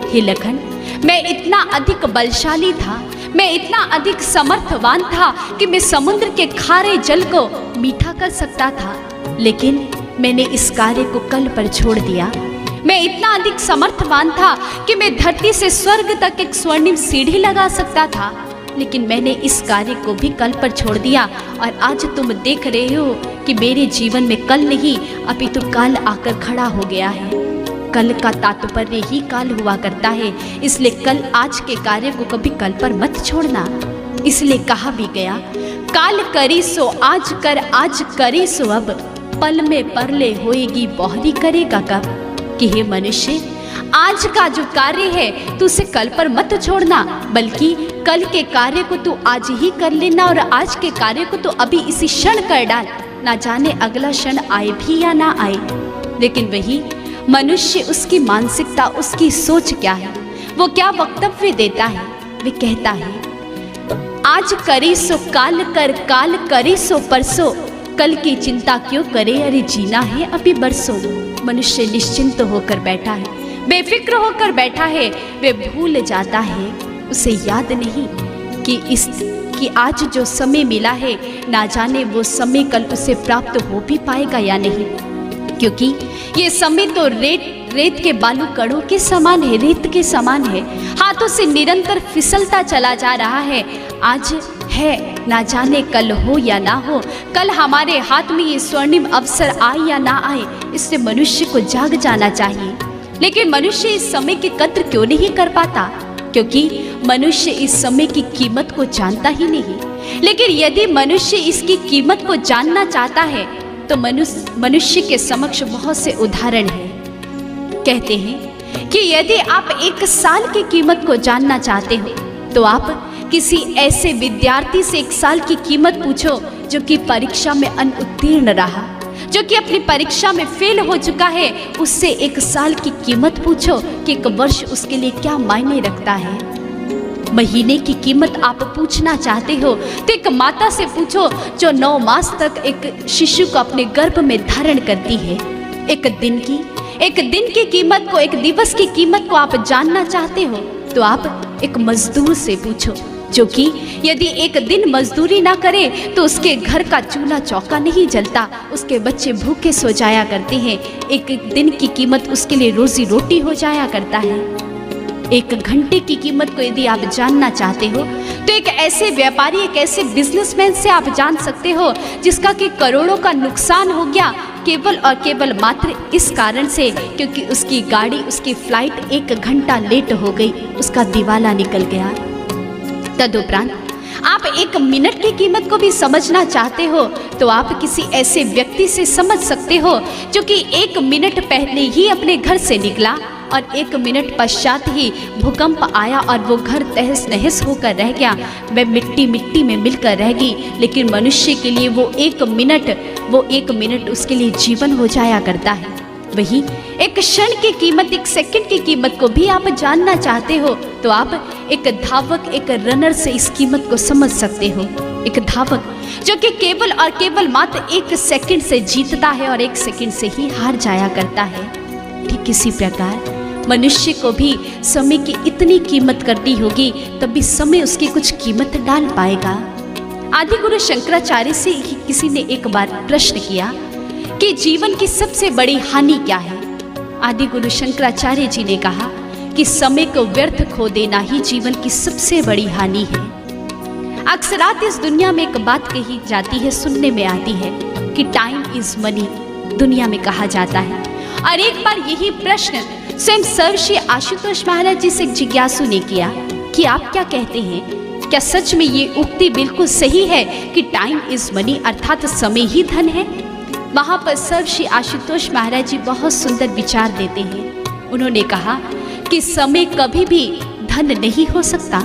Speaker 2: हे लखन, मैं इतना अधिक बलशाली था, मैं इतना अधिक समर्थवान था कि मैं समुद्र के खारे जल को मीठा कर सकता था, लेकिन मैंने इस कार्य को कल पर छोड़ दिया। मैं इतना अधिक समर्थवान था कि मैं धरती से स्वर्ग तक एक स्वर्णिम सीढ़ी लगा सकता था, लेकिन मैंने इस कार्य को भी कल पर छोड़ दिया। और आज तुम देख रहे हो कि मेरे जीवन में कल नहीं अपितु काल आकर खड़ा हो गया है। कल का तात्पर्य ही काल हुआ करता है, इसलिए कल आज के कार्य को कभी कल पर मत छोड़ना। इसलिए कहा भी गया, काल करी सो आज कर, आज करी सो अब, पल में परले होएगी बहरी करेगा कब। कि हे मनुष्य, आज का जो कार्य है तू उसे कल पर मत छोड़ना, बल्कि कल के कार्य को तू आज ही कर लेना, और आज के कार्य को तू अभी इसी क्षण कर डाल। ना जाने अगला क्षण आए भी या ना आए। लेकिन वही मनुष्य, उसकी मानसिकता, उसकी सोच क्या है, वो क्या वक्तव्य देता है? वे कहता है, आज करी सो काल कर, काल करी सो परसों, कल की चिंता क्यों करे, अरे जीना है अभी बरसों। मनुष्य निश्चिंत होकर बैठा है, बेफिक्र होकर बैठा है। वे भूल जाता है, उसे याद नहीं कि आज जो समय मिला है, ना जाने वो समय कल उसे प्राप्त हो भी पाएगा या नहीं, क्योंकि ये समय तो रेत के बालू कणों के समान है, रेत के समान है, हाथों से निरंतर फिसलता चला जा रहा है। आज है, ना जाने कल हो या ना हो, कल हमारे हाथ में ये स्वर्णिम अवसर आए या ना आए, इससे मनुष्य को जाग जाना चाहिए। लेकिन मनुष्य इस समय की कद्र क्यों नहीं कर पाता? क्योंकि मनुष्य इस समय की कीमत को जानता ही नहीं। लेकिन यदि मनुष्य इसकी कीमत को जानना चाहता है तो मनुष्य के समक्ष बहुत से उदाहरण हैं। कहते हैं कि यदि आप 1 साल की कीमत को जानना चाहते हो तो आप किसी ऐसे विद्यार्थी से 1 साल की कीमत पूछो जो कि परीक्षा में अनुत्तीर्ण रहा, जो कि अपनी परीक्षा में फेल हो चुका है। उससे 1 साल की कीमत पूछो कि 1 वर्ष उसके लिए क्या मायने रखता है। महीने की कीमत आप पूछना चाहते हो तो एक माता से पूछो जो 9 मास तक एक शिशु को अपने गर्भ में धारण करती है। एक दिन की कीमत को, एक दिवस की कीमत को आप जानना चाहते हो तो आप एक मजदूर से पूछो, जो कि यदि 1 दिन मजदूरी ना करे तो उसके घर का चूल्हा चौका नहीं जलता, उसके बच्चे भूखे सो जाया करते हैं। 1 दिन की कीमत उसके लिए रोजी रोटी हो जाया करता है। 1 घंटे की कीमत को यदि आप जानना चाहते हो तो एक ऐसे व्यापारी, एक ऐसे बिजनेसमैन से आप जान सकते हो जिसका कि करोड़ों का नुकसान हो गया केवल और केवल मात्र इस कारण से क्योंकि उसकी गाड़ी, उसकी फ्लाइट 1 घंटा लेट हो गई, उसका दिवाला निकल गया। तदुपरांत आप 1 मिनट की कीमत को भी समझना चाहते हो तो आप किसी ऐसे व्यक्ति से समझ सकते हो जो कि 1 मिनट पहले ही अपने घर से निकला और 1 मिनट पश्चात ही भूकंप आया और वो घर तहस नहस होकर रह गया, वह मिट्टी में मिलकर रह गई। लेकिन मनुष्य के लिए वो 1 मिनट उसके लिए जीवन हो जाया करता है। वही 1 क्षण की कीमत, 1 सेकंड की कीमत को भी आप जानना चाहते हो तो आप एक धावक, एक रनर से इस कीमत को समझ सकते हो। एक धावक जो कि केवल और केवल मात्र 1 सेकंड से जीतता है और 1 सेकंड से ही हार जाया करता है। ठीक इसी प्रकार मनुष्य को भी समय की इतनी कीमत करनी होगी तभी समय उसकी कुछ कीमत डाल पाएगा। आदि गुरु शंकराचार्य से किसी ने एक बार प्रश्न किया कि जीवन की सबसे बड़ी हानि क्या है। आदि गुरु शंकराचार्य जी ने कहा कि समय को व्यर्थ खो देना ही जीवन की सबसे बड़ी हानि है। अक्सरात इस दुनिया में एक बात कही जाती है, सुनने में आती है कि टाइम इज मनी, दुनिया में कहा जाता है। और एक बार यही प्रश्न स्वयं सर्वश्री आशुतोष महाराज जी से जिज्ञासु ने किया कि आप क्या कहते हैं, क्या सच में ये उक्ति बिल्कुल सही है कि टाइम इज मनी, अर्थात समय ही धन है। वहां पर सर्वश्री आशुतोष महाराज जी बहुत सुंदर विचार देते हैं। उन्होंने कहा कि समय कभी भी धन नहीं हो सकता,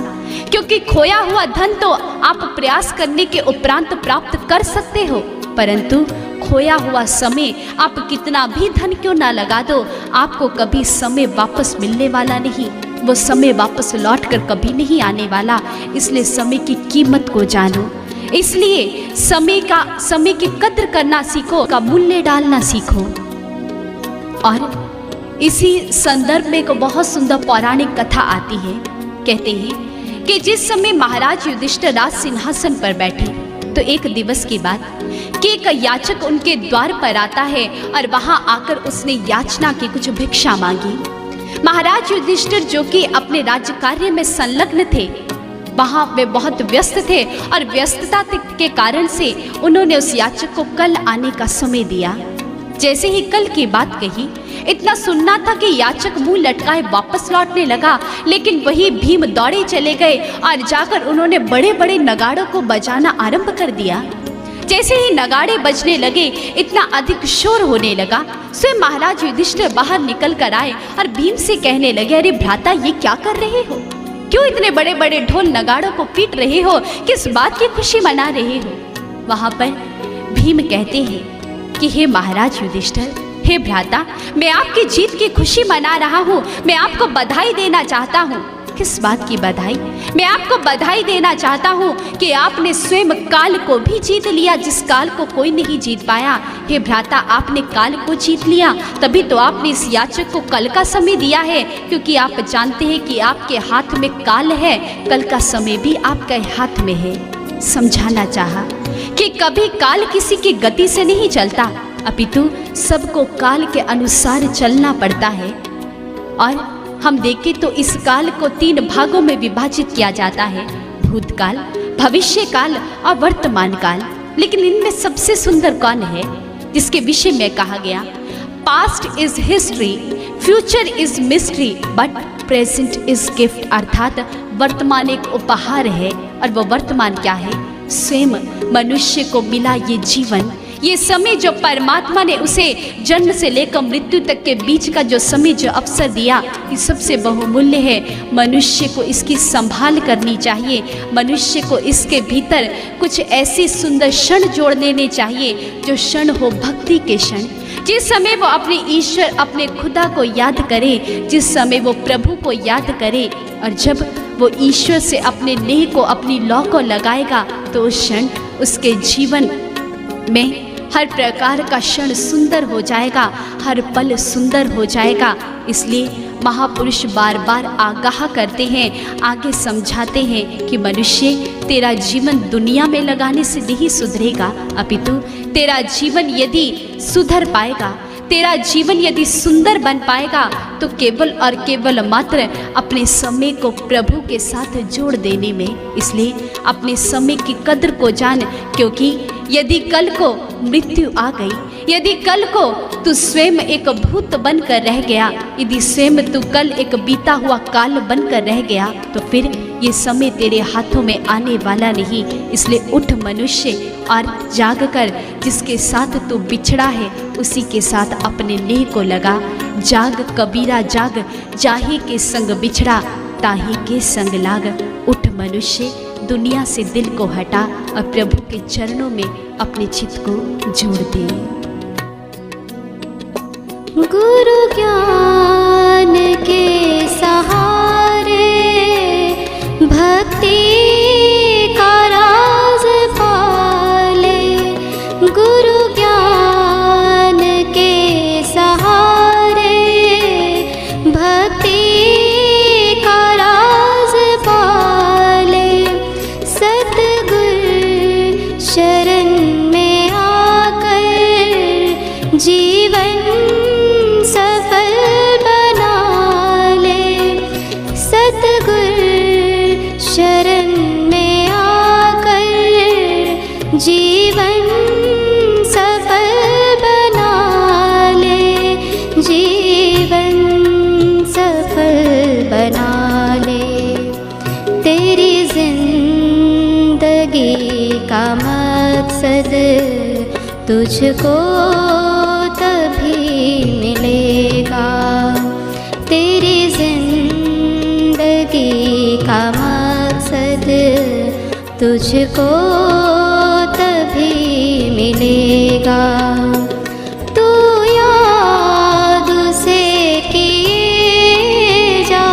Speaker 2: क्योंकि खोया हुआ धन तो आप प्रयास करने के उपरांत प्राप्त कर सकते हो, परंतु खोया हुआ समय आप कितना भी धन क्यों ना लगा दो, आपको कभी समय वापस मिलने वाला नहीं, वो समय वापस लौट कर कभी नहीं आने वाला। इसलिए समय की कीमत को जानो, इसलिए समय की कद्र करना सीखो, का मूल्य डालना सीखो। और इसी संदर्भ में एक बहुत सुंदर पौराणिक कथा आती है। कहते हैं कि जिस समय महाराज युधिष्ठिर राज सिंहासन पर बैठे तो एक दिवस की बात कि एक याचक उनके द्वार पर आता है और वहां आकर उसने याचना की, कुछ भिक्षा मांगी। महाराज युधिष्ठिर जो कि अपने राज्य कार्य में संलग्न थे, वहां वे बहुत व्यस्त थे और व्यस्तता के कारण से उन्होंने उस याचक को कल आने का समय दिया। जैसे ही कल की बात कही, इतना सुनना था कि याचक मुंह लटकाए वापस लौटने लगा, लेकिन वही भीम दौड़े चले गए और जाकर उन्होंने बड़े बड़े नगाड़ों को बजाना आरंभ कर दिया। जैसे ही नगाड़े बजने लगे, इतना अधिक शोर होने लगा, स्वयं महाराज युधिष्ठिर बाहर निकल कर आए और भीम से कहने लगे, अरे भ्राता ये क्या कर रहे हो, क्यों इतने बड़े बड़े ढोल नगाड़ों को पीट रहे हो, किस बात की खुशी मना रहे हो। वहां पर भीम कहते हैं कि हे महाराज युधिष्ठिर, हे भ्राता, मैं आपकी जीत की खुशी मना रहा हूँ, मैं आपको बधाई देना चाहता हूँ। किस बात की बधाई? मैं आपको बधाई देना चाहता हूँ कि आपने स्वयं काल को भी जीत लिया, जिस काल को कोई नहीं जीत पाया। हे भ्राता, आपने काल को जीत लिया, तभी तो आपने इस याचक को कल का समय दिया है, क्योंकि आप जानते हैं कि आपके हाथ में काल है, कल का समय भी आपके हाथ में है। समझाना चाहा कि कभी काल किसी की गति से नहीं चलता, अपितु सबको काल के अनुसार चलना पड़ता है। और हम देखें तो इस काल को 3 भागों में विभाजित किया जाता है, भूतकाल, भविष्य काल और वर्तमान काल। लेकिन इनमें सबसे सुंदर कौन है जिसके विषय में कहा गया, past is history, future is mystery, but present is gift, अर्थात वर्तमान एक उपहार है। और वो वर्तमान क्या है? स्वयं मनुष्य को मिला ये जीवन, ये समय जो परमात्मा ने उसे जन्म से लेकर मृत्यु तक के बीच का जो समय, जो अवसर दिया, ये सबसे बहुमूल्य है। मनुष्य को इसकी संभाल करनी चाहिए, मनुष्य को इसके भीतर कुछ ऐसे सुंदर क्षण जोड़ देने चाहिए जो क्षण हो भक्ति के क्षण, जिस समय वो अपने ईश्वर, अपने खुदा को याद करे, जिस समय वो प्रभु को याद करे। और जब वो ईश्वर से अपने नेह को, अपनी लौ को लगाएगा, तो उस क्षण उसके जीवन में हर प्रकार का क्षण सुंदर हो जाएगा, हर पल सुंदर हो जाएगा। इसलिए महापुरुष बार बार आगाह करते हैं, आगे समझाते हैं कि मनुष्य, तेरा जीवन दुनिया में लगाने से नहीं सुधरेगा, अपितु तेरा जीवन यदि सुधर पाएगा, तेरा जीवन यदि सुंदर बन पाएगा, तो केवल और केवल मात्र अपने समय को प्रभु के साथ जोड़ देने में। इसलिए अपने समय की कद्र को जान, क्योंकि यदि कल को मृत्यु आ गई, यदि कल को तू स्वयं एक भूत बनकर रह गया, यदि स्वयं तू कल एक बीता हुआ काल बनकर रह गया, तो फिर ये समय तेरे हाथों में आने वाला नहीं। इसलिए उठ मनुष्य और जाग कर, जिसके साथ तू बिछड़ा है उसी के साथ अपने नेह को लगा। जाग कबीरा जाग, जाहे के संग बिछड़ा, ताही के संग लाग। उठ मनुष्य, दुनिया से दिल को हटा और प्रभु के चरणों में अपने चित्त को जोड़ दे।
Speaker 1: गुरु ज्ञान के सहारे भक्ति का राज पाले, गुरु ज्ञान के सहारे भक्ति का राज पाले, सतगुरु शरण में आकर जीवन सफल मकसद तुझको तभी मिलेगा। तेरी जिंदगी का मकसद तुझको तभी मिलेगा। तू याद उसे किए जा,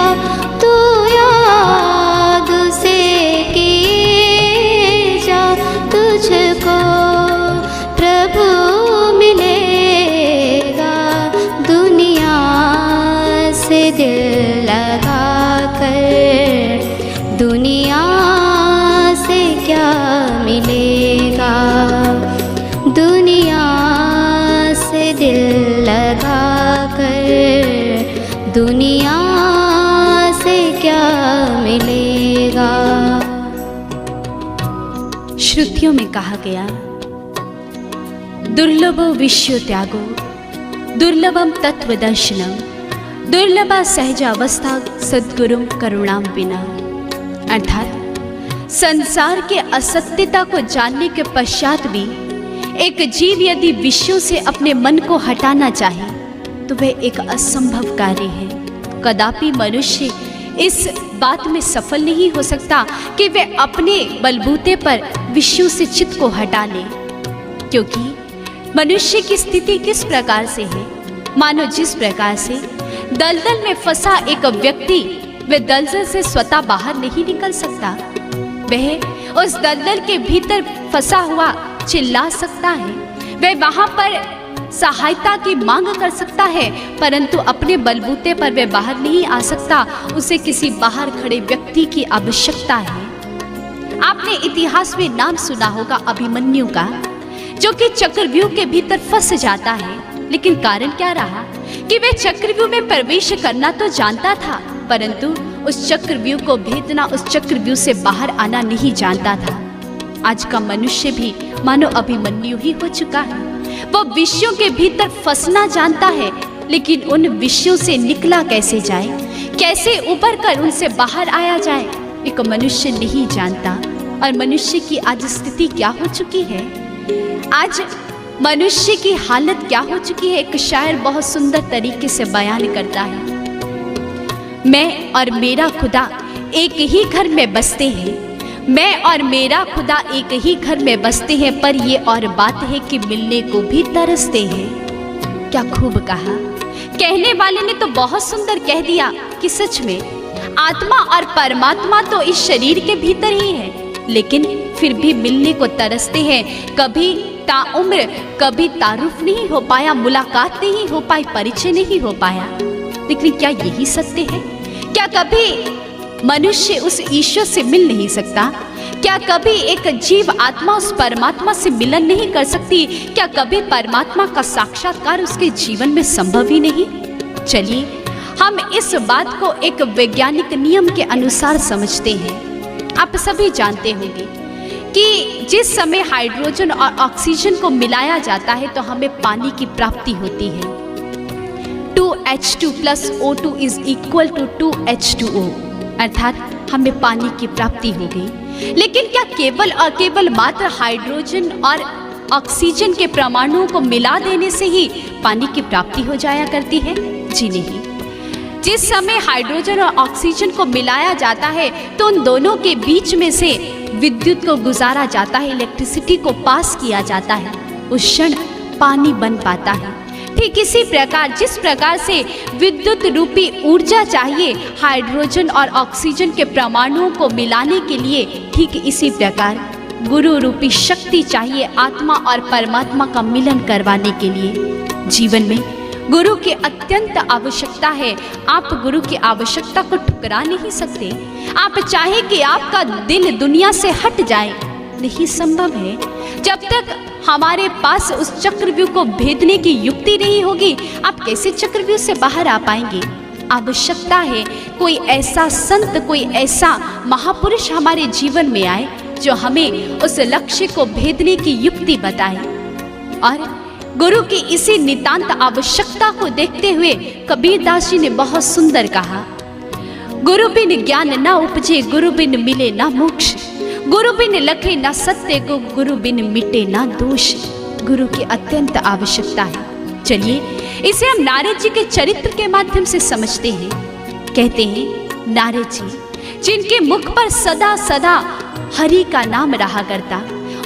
Speaker 1: तू याद उसे किए जा, तुझको प्रभु मिलेगा। दुनिया से दिल लगा कर दुनिया से क्या मिलेगा। दुनिया से दिल लगा कर दुनिया से क्या मिलेगा।
Speaker 2: श्रुतियों में कहा गया, दुर्लभो विश्व त्यागो दुर्लभम तत्वदर्शनम दुर्लभा सहजावस्था सद्गुरुम करुणाम विना। अर्थात संसार के असत्यता को जानने के पश्चात भी एक जीव यदि विषयों से अपने मन को हटाना चाहे तो वह एक असंभव कार्य है। कदापि मनुष्य इस बात में सफल नहीं हो सकता कि वह अपने बलबूते पर विषयों से चित्त को हटा ले, क्योंकि मनुष्य की स्थिति किस प्रकार से है, मानो जिस प्रकार से दलदल में फंसा एक व्यक्ति वह दलदल से स्वतः बाहर नहीं निकल सकता। वह उस दलदल के भीतर फंसा हुआ चिल्ला सकता है, वह वहां पर सहायता की मांग कर सकता है, परंतु अपने बलबूते पर वह बाहर नहीं आ सकता। उसे किसी बाहर खड़े व्यक्ति की आवश्यकता है। आपने इतिहास में नाम सुना होगा अभिमन्यु का, जो कि चक्रव्यूह के भीतर फंस जाता है। लेकिन कारण क्या रहा कि वह चक्रव्यूह में प्रवेश करना तो जानता था, परंतु उस चक्रव्यूह को भेदना, उस चक्रव्यूह से बाहर आना नहीं जानता था। आज का मनुष्य भी मानो अभिमन्यु ही हो चुका है। वो विषयों के भीतर फंसना जानता है, लेकिन उन विषयों से निकला कैसे जाए, कैसे उबर कर उनसे बाहर आया जाए, एक मनुष्य नहीं जानता। और मनुष्य की आज स्थिति क्या हो चुकी है, आज मनुष्य की हालत क्या हो चुकी है, एक शायर बहुत सुंदर तरीके से बयान करता है। मैं और मेरा खुदा एक ही घर में बसते हैं, मैं और मेरा खुदा एक ही घर में बसते हैं, पर ये और बात है कि मिलने को भी तरसते हैं। क्या खूब कहा। कहने वाले ने तो बहुत सुंदर कह दिया कि सच में आत्मा और परमात्मा तो इस शरीर के भीतर ही है, लेकिन फिर भी मिलने को तरसते हैं। कभी ताउम्र कभी तारुफ नहीं हो पाया, मुलाकात नहीं हो पाई, परिचय नहीं हो पाया। लेकिन क्या यही सत्य है? क्या कभी मनुष्य उस ईश्वर से मिल नहीं सकता? क्या कभी एक जीव आत्मा उस परमात्मा से मिलन नहीं कर सकती? क्या कभी परमात्मा का साक्षात्कार उसके जीवन में संभव ही नहीं? चलिए हम इस बात को एक वैज्ञानिक नियम के अनुसार समझते हैं। आप सभी जानते होंगे कि जिस समय हाइड्रोजन और ऑक्सीजन को मिलाया जाता है तो हमें पानी की प्राप्ति होती है। 2H2 + O2 = 2H2O, अर्थात हमें पानी की प्राप्ति हो गई। लेकिन क्या केवल और केवल मात्र हाइड्रोजन और ऑक्सीजन के परमाणुओं को मिला देने से ही पानी की प्राप्ति हो जाया करती है? जी नहीं। जिस समय हाइड्रोजन और ऑक्सीजन को मिलाया जाता है तो उन दोनों के बीच में से विद्युत को गुजारा जाता है, इलेक्ट्रिसिटी को पास किया जाता है, उस क्षण पानी बन पाता है। ठीक इसी प्रकार जिस प्रकार से विद्युत रूपी ऊर्जा चाहिए हाइड्रोजन और ऑक्सीजन के परमाणुओं को मिलाने के लिए, ठीक इसी प्रकार गुरु रूपी शक्ति चाहिए आत्मा और परमात्मा का मिलन करवाने के लिए। जीवन में गुरु की अत्यंत आवश्यकता है। आप गुरु की आवश्यकता को ठुकरा नहीं सकते। आप चाहे कि आपका दिल दुनिया से हट जाए, नहीं संभव है। जब तक हमारे पास उस चक्रव्यूह को भेदने की युक्ति नहीं होगी, आप कैसे चक्रव्यूह से बाहर आ पाएंगे? आवश्यकता है कोई ऐसा संत, कोई ऐसा महापुरुष हमारे जीवन में आए जो हमें उस लक्ष्य को भेदने की युक्ति बताए। और गुरु की इसी नितांत आवश्यकता को देखते हुए कबीरदास जी ने बहुत सुंदर कहा, गुरु बिन ज्ञान न उपजे, गुरु बिन मिले न मोक्ष, गुरु बिन लखे ना सत्य को, गुरु बिन मिटे ना दोष। गुरु की अत्यंत आवश्यकता है। चलिए इसे हम नारद जी के चरित्र के माध्यम से समझते हैं। कहते हैं नारद जी जिनके मुख पर सदा सदा हरि का नाम रहा करता,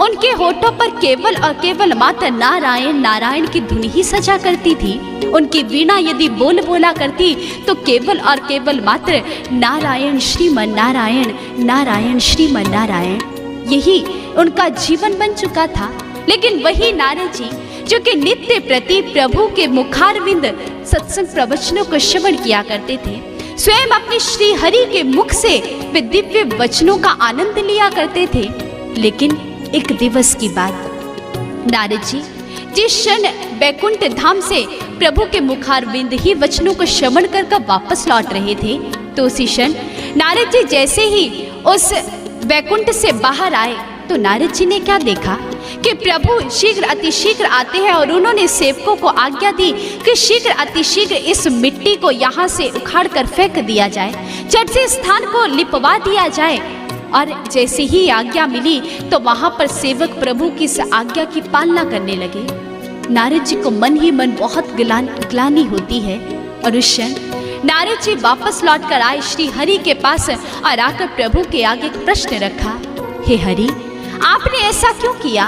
Speaker 2: उनके होठों पर केवल और केवल मात्र नारायण नारायण की धुन ही सजा करती थी। उनकी वीणा यदि बोला करती तो केवल और केवल मात्र नारायण श्रीमन नारायण, नारायण श्रीमन नारायण, यही उनका जीवन बन चुका था। लेकिन वही नारद जी जो कि नित्य प्रति प्रभु के मुखारविंद सत्संग प्रवचनों को श्रवण किया करते थे, स्वयं अपने श्री हरि के मुख से वे दिव्य वचनों का आनंद लिया करते थे। लेकिन एक दिवस की बात, नारद जी जिस क्षण बैकुंठ धाम से प्रभु के मुखारविंद ही वचनों को श्रवण कर वापस लौट रहे थे, तो उसी क्षण नारद जी जैसे ही उस बैकुंठ से बाहर आए तो नारद जी ने क्या देखा कि प्रभु शीघ्र अतिशीघ्र आते हैं और उन्होंने सेवकों को आज्ञा दी कि शीघ्र अतिशीघ्र इस मिट्टी को यहाँ से उखाड़ कर फेंक दिया जाए, झट से स्थान को लिपवा दिया जाए। और जैसे ही आज्ञा मिली तो वहां पर सेवक प्रभु की इस आज्ञा की पालना करने लगे। नारद जी को मन ही मन बहुत ग्लानि होती है और उस क्षण नारद जी वापस लौट कर आए श्री हरि के पास और आकर प्रभु के आगे एक प्रश्न रखा, हे हरि आपने ऐसा क्यों किया?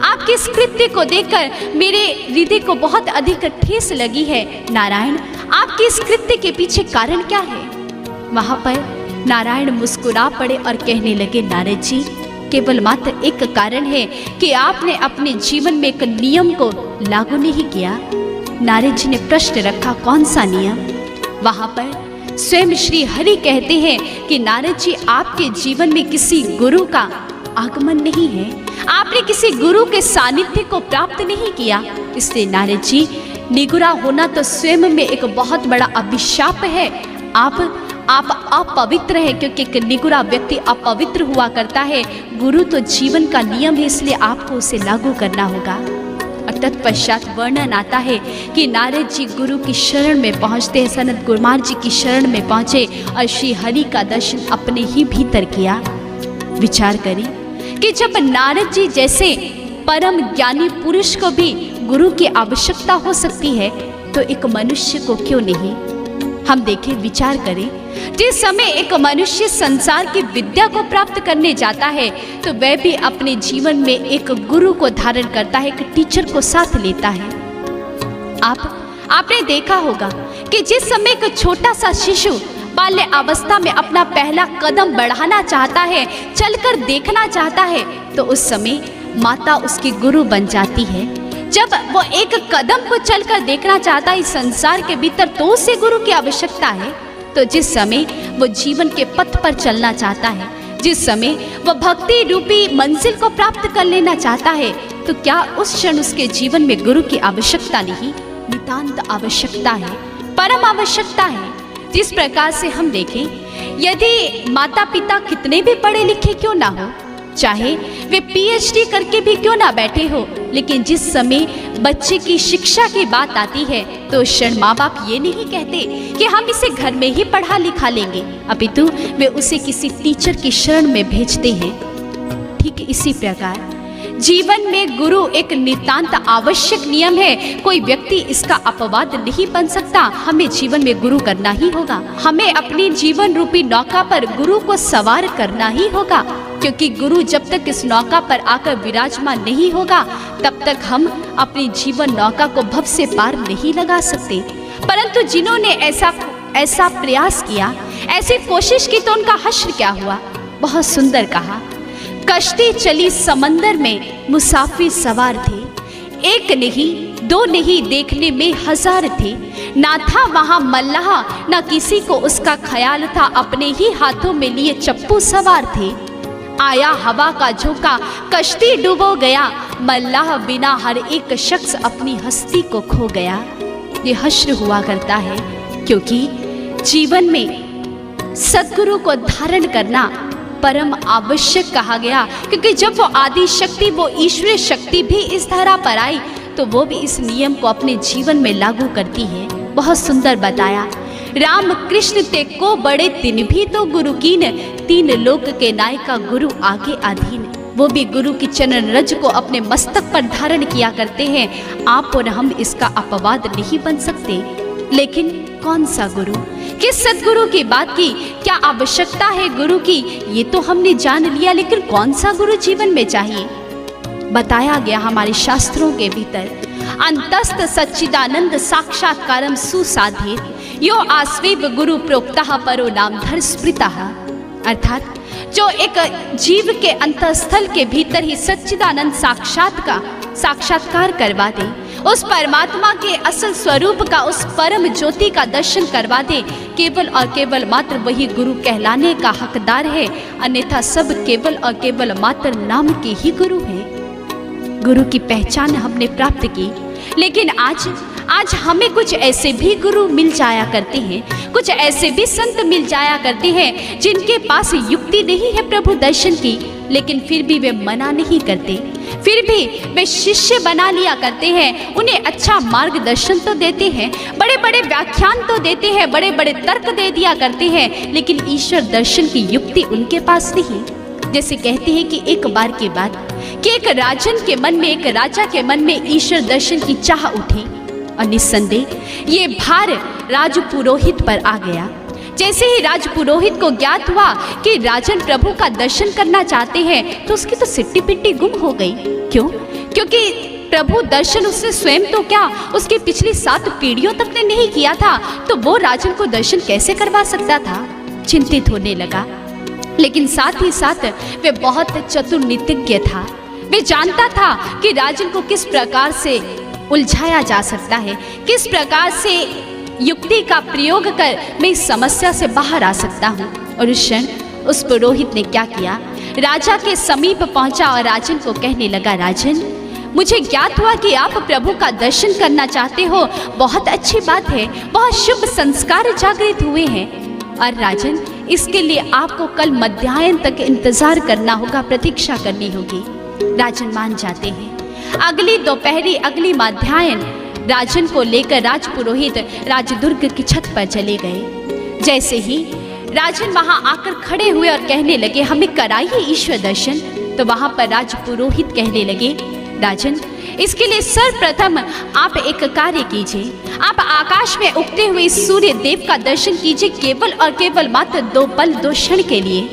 Speaker 2: आपके इस कृत्य को देखकर मेरे हृदय को बहुत अधिक ठेस लगी है। नारायण आपके इस कृत्य के पीछे कारण क्या है? वहां पर नारायण मुस्कुरा पड़े और कहने लगे, नारद जी केवल मात्र एक कारण है कि आपने अपने जीवन में एक नियम को लागू नहीं किया। नारद जी ने प्रश्न रखा, कौन सा नियम? वहां पर स्वयं श्री हरि कहते हैं कि नारद जी आपके जीवन में किसी गुरु का आगमन नहीं है, आपने किसी गुरु के सानिध्य को प्राप्त नहीं किया। इसलिए नारद जी निगुरा होना तो स्वयं में एक बहुत बड़ा अभिशाप है। आप अपवित्र है, क्योंकि एक निगुरा व्यक्ति अपवित्र हुआ करता है। गुरु तो जीवन का नियम है, इसलिए आपको उसे लागू करना होगा। और तत्पश्चात वर्णन आता है कि नारद जी गुरु की शरण में पहुंचते हैं, सनत कुमार जी की शरण में पहुंचे और श्री हरि का दर्शन अपने ही भीतर किया। विचार करें कि जब नारद जी जैसे परम ज्ञानी पुरुष को भी गुरु की आवश्यकता हो सकती है, तो एक मनुष्य को क्यों नहीं? हम देखें, विचार करें, जिस समय एक मनुष्य संसार की विद्या को प्राप्त करने जाता है तो वह भी अपने जीवन में एक गुरु को धारण करता है, एक टीचर को साथ लेता है। आपने देखा होगा कि जिस समय एक छोटा सा शिशु बाल्य अवस्था में अपना पहला कदम बढ़ाना चाहता है, चलकर देखना चाहता है, तो उस समय माता उसकी गुरु बन जाती है। जब वो एक कदम को चलकर देखना चाहता है इस संसार के भीतर, तो उसे गुरु की आवश्यकता है। तो जिस समय वो जीवन के पथ पर चलना चाहता है, जिस समय वो भक्ति रूपी मंजिल को प्राप्त कर लेना चाहता है, तो क्या उस क्षण उसके जीवन में गुरु की आवश्यकता नहीं? नितांत आवश्यकता है, परम आवश्यकता है। जिस प्रकार से हम देखें, यदि माता पिता कितने भी पढ़े लिखे क्यों ना हो, चाहे वे पीएचडी करके भी क्यों ना बैठे हो, लेकिन जिस समय बच्चे की शिक्षा की बात आती है तो क्षण माँ बाप ये नहीं कहते कि हम इसे घर में ही पढ़ा लिखा लेंगे, अपितु वे उसे किसी टीचर की शरण में भेजते हैं। ठीक इसी प्रकार जीवन में गुरु एक नितांत आवश्यक नियम है। कोई व्यक्ति इसका अपवाद नहीं बन सकता। हमें जीवन में गुरु करना ही होगा। हमें अपनी जीवन रूपी नौका पर गुरु को सवार करना ही होगा, क्योंकि गुरु जब तक इस नौका पर आकर विराजमान नहीं होगा तब तक हम अपनी जीवन नौका को भव से पार नहीं लगा सकते। परंतु जिन्होंने ऐसा प्रयास किया, ऐसी कोशिश की, तो उनका हश्र क्या हुआ? बहुत सुंदर कहा, कश्ती चली समंदर में मुसाफिर सवार थे, एक नहीं दो नहीं देखने में हजार थे, ना था वहां मल्लाह ना किसी को उसका ख्याल था, अपने ही हाथों में लिए चप्पू सवार थे। आया हवा का झोंका कश्ती डूबो गया, मल्लाह बिना हर एक शख्स अपनी हस्ती को खो गया। ये हश्र हुआ करता है, क्योंकि जीवन में सद्गुरु को धारण करना परम आवश्यक कहा गया, क्योंकि जब वो आदि शक्ति, वो ईश्वरीय शक्ति भी इस धरा पर आई तो वो भी इस नियम को अपने जीवन में लागू करती है। बहुत सुंदर बताया, राम कृष्ण ते को बड़े तिन भी तो गुरु कीन, तीन लोक के नायका गुरु आगे अधीन। वो भी गुरु की चरण रज को अपने मस्तक पर धारण किया करते हैं। आप और हम इसका अपवाद नहीं बन सकते। लेकिन कौन सा गुरु, किस सदगुरु की बात की, क्या आवश्यकता है गुरु की, ये तो हमने जान लिया, लेकिन कौन सा गुरु जीवन में चाहिए? बताया गया हमारे शास्त्रों के भीतर, अंतस्थ सच्चिदानंद साक्षात्कारम सुसाधेत यो आस्वेव गुरु प्रोक्तः परो नामधर स्मृतः। अर्थात जो एक जीव के अंतस्थल के भीतर ही सच्चिदानंद साक्षात्कार करवा दे, उस परमात्मा के असल स्वरूप का, उस परम ज्योति का दर्शन करवा दे, केवल और केवल मात्र वही गुरु कहलाने का हकदार है। अन्यथा सब केवल और केवल मात्र नाम के ही गुरु हैं। गुरु की पहचान हमने प्राप्त की, लेकिन आज हमें कुछ ऐसे भी गुरु मिल जाया करते हैं, कुछ ऐसे भी संत मिल जाया करते हैं जिनके पास युक्ति नहीं है प्रभु दर्शन की, लेकिन फिर भी वे मना नहीं करते, फिर भी वे शिष्य बना लिया करते हैं। उन्हें अच्छा मार्गदर्शन तो देते हैं, बड़े बड़े व्याख्यान तो देते हैं, बड़े बड़े तर्क दे दिया करते हैं, लेकिन ईश्वर दर्शन की युक्ति उनके पास नहीं। जैसे कहते हैं कि एक बार की बात कि एक राजन के मन में, एक राजा के मन में ईश्वर दर्शन की चाह उठी और निस्संदेह ये भार राजपुरोहित पर आ गया। जैसे ही राजपुरोहित को ज्ञात हुआ कि राजन प्रभु का दर्शन करना चाहते हैं, तो उसकी तो सिट्टी पिट्टी गुम हो गई। क्यों? क्योंकि प्रभु दर्शन उसने स्वयं तो क्या, उसकी पिछली 7 पीढ़ियों तक ने नहीं किया था, तो वो राजन को दर्शन कैसे करवा सकता था? चिंतित होने लगा। लेकिन साथ ही साथ वे बहुत चतुर नीतिज्ञ था। वे जानता था कि राजन को किस प्रकार से उलझाया जा सकता है, किस प्रकार से युक्ति का प्रयोग कर मैं इस समस्या से बाहर आ सकता हूँ। और उस क्षण उस पुरोहित ने क्या किया, राजा के समीप पहुंचा और राजन को कहने लगा, राजन, मुझे ज्ञात हुआ कि आप प्रभु का दर्शन करना चाहते हो, बहुत अच्छी बात है, बहुत शुभ संस्कार जागृत हुए हैं। और राजन, इसके लिए आपको कल मध्याह्न तक इंतजार करना होगा, प्रतीक्षा करनी होगी। राजन मान जाते हैं। अगली दोपहरी, अगली मध्याह्न राजन को लेकर राजपुरोहित राजदुर्ग की छत पर चले गए। जैसे ही राजन वहां आकर खड़े हुए और कहने लगे, हमें कराइए ईश्वर दर्शन, तो वहां पर राजपुरोहित कहने लगे, राजन, इसके लिए सर्वप्रथम आप एक कार्य कीजिए, आप आकाश में उगते हुए सूर्य देव का दर्शन कीजिए, केवल और केवल मात्र 2 पल 2 क्षण के लिए।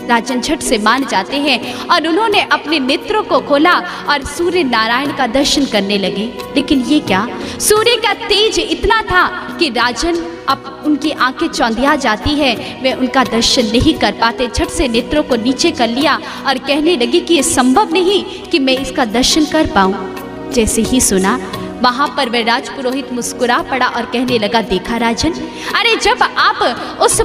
Speaker 2: राजन झट से मान जाते हैं और उन्होंने अपने नेत्रों को खोला और सूर्य नारायण का दर्शन करने लगे। लेकिन ये क्या, सूर्य का तेज इतना था कि राजन, अब उनकी आंखें चौंधिया जाती है, वे उनका दर्शन नहीं कर पाते। झट से नेत्रों को नीचे कर लिया और कहने लगे कि ये संभव नहीं कि मैं इसका दर्शन कर पाऊं। जैसे ही सुना, वहां पर वह राजपुरोहित मुस्कुरा पड़ा और कहने लगा, देखा राजन, अरे जब आप उस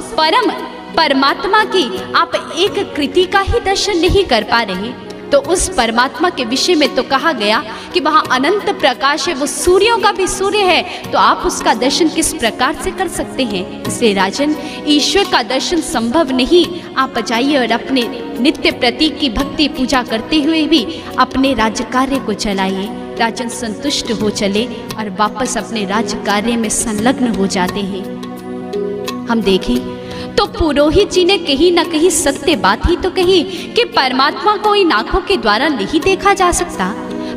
Speaker 2: परमात्मा की आप एक कृति का ही दर्शन नहीं कर पा रहे, तो उस परमात्मा के विषय में तो कहा गया कि वहाँ अनंत प्रकाश है, वो सूर्यों का भी सूर्य है, तो आप उसका दर्शन किस प्रकार से कर सकते हैं? इसलिए राजन, ईश्वर का दर्शन संभव नहीं। आप जाइए और अपने नित्य प्रतीक की भक्ति पूजा करते हुए भी अपने राज्य कार्य को चलाइए। राजन संतुष्ट हो चले और वापस अपने राज्य कार्य में संलग्न हो जाते हैं। हम देखें तो पुरोहित जी ने कहीं न कहीं सत्य बात ही तो कही कि परमात्मा को इन आंखों के द्वारा नहीं देखा जा सकता।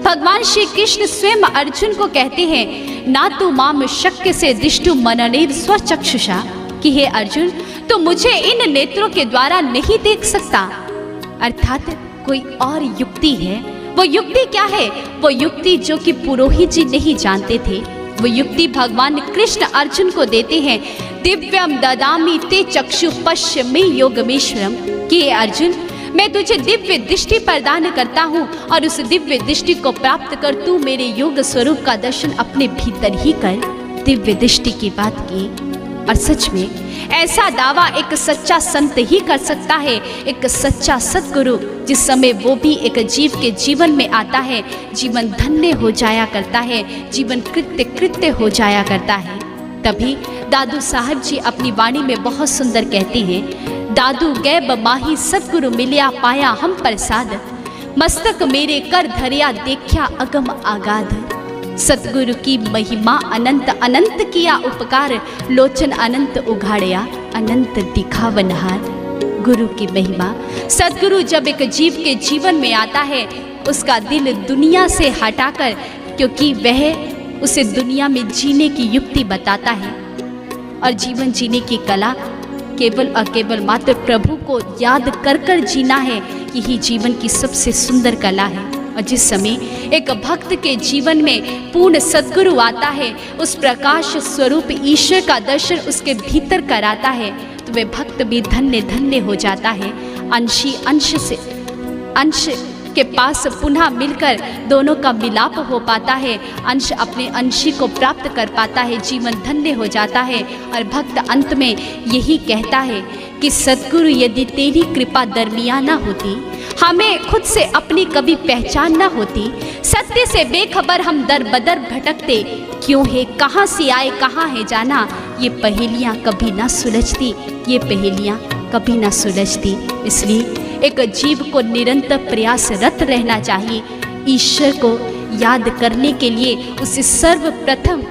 Speaker 2: भगवान श्री कृष्ण स्वयं अर्जुन को कहते हैं, ना तो माम शक्य से दिष्टु मननेव स्वचक्षुषा, कि हे अर्जुन, तो मुझे इन नेत्रों के द्वारा नहीं देख सकता। अर्थात कोई और युक्ति है। वो युक्ति क्या है? वो युक्ति जो कि पुरोहित जी नहीं जानते थे, वो युक्ति भगवान कृष्ण अर्जुन को देते हैं। दिव्यम ददामि ते चक्षु पश्य मे योगमेश्वरम, कि हे अर्जुन, मैं तुझे दिव्य दृष्टि प्रदान करता हूँ और उस दिव्य दृष्टि को प्राप्त कर तू मेरे योग स्वरूप का दर्शन अपने भीतर ही कर। दिव्य दृष्टि की बात की, और सच में ऐसा दावा एक सच्चा संत ही कर सकता है, एक सच्चा सद्गुरु। जिस समय वो भी एक जीव के जीवन में आता है, जीवन धन्य हो जाया करता है, जीवन कृत्य हो जाया करता है। तभी दादू साहब जी अपनी वाणी में बहुत सुंदर कहते हैं, दादू गैब माही सद्गुरु मिलिया पाया हम प्रसाद, मस्तक मेरे कर धरिया देखा अगम आगाध। सतगुरु की महिमा अनंत, अनंत किया उपकार, लोचन अनंत उघाड़या, अनंत दिखावनहार। गुरु की महिमा। सतगुरु जब एक जीव के जीवन में आता है, उसका दिल दुनिया से हटाकर, क्योंकि वह उसे दुनिया में जीने की युक्ति बताता है और जीवन जीने की कला केवल और केवल मात्र प्रभु को याद कर कर जीना है, यही जीवन की सबसे सुंदर कला है। और जिस समय एक भक्त के जीवन में पूर्ण सद्गुरु आता है, उस प्रकाश स्वरूप ईश्वर का दर्शन उसके भीतर कराता है, तो वह भक्त भी धन्य धन्य हो जाता है। अंशी अंश के पास पुनः मिलकर दोनों का मिलाप हो पाता है, अंश अपने अंशी को प्राप्त कर पाता है, जीवन धन्य हो जाता है। और भक्त अंत में यही कहता है कि सद्गुरु यदि तेरी कृपा दरमियाना होती, हमें खुद से अपनी कभी पहचान ना होती, सत्य से बेखबर हम दर बदर भटकते, क्यों है कहाँ से आए कहाँ है जाना, ये पहेलियाँ कभी ना सुलझती, ये पहेलियाँ कभी ना सुलझती। इसलिए एक जीव को निरंतर प्रयासरत रहना चाहिए। ईश्वर को याद करने के लिए उसे सर्वप्रथम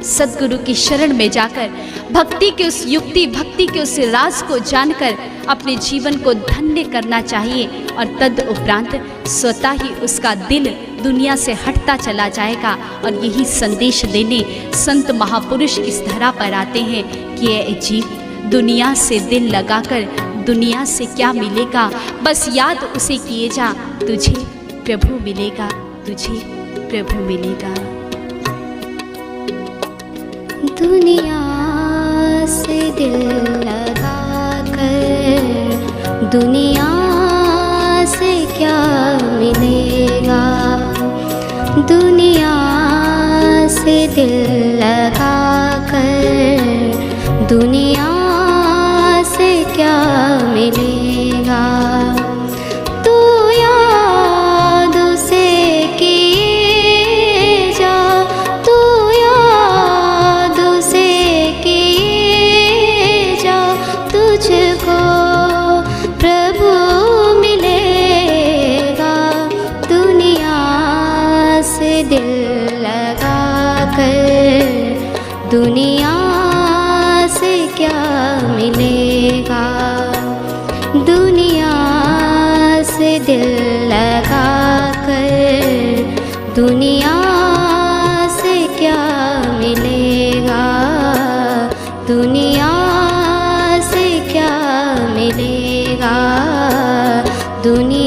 Speaker 2: सद्गुरु की शरण में जाकर भक्ति के उस युक्ति, भक्ति के उस राज को जानकर अपने जीवन को धन्य करना चाहिए। और तद उपरांत स्वतः ही उसका दिल दुनिया से हटता चला जाएगा। और यही संदेश देने संत महापुरुष इस धरा पर आते हैं कि ये जीव, दुनिया से दिल लगाकर दुनिया से क्या मिलेगा, बस याद उसे किए जा, तुझे प्रभु मिलेगा, तुझे प्रभु मिलेगा।
Speaker 1: दुनिया से दिल लगाकर दुनिया से क्या मिलेगा, दुनिया से दिल लगाकर दुनिया से क्या मिलेगा। तू याद उसे किए जा, तू याद उसे किए जा, तुझको प्रभु मिलेगा। दुनिया से दिल लगाकर दुनिया से क्या मिलेगा, दुनिया से दिल लगाकर दुनिया से क्या मिलेगा, दुनिया से क्या मिलेगा, दुनिया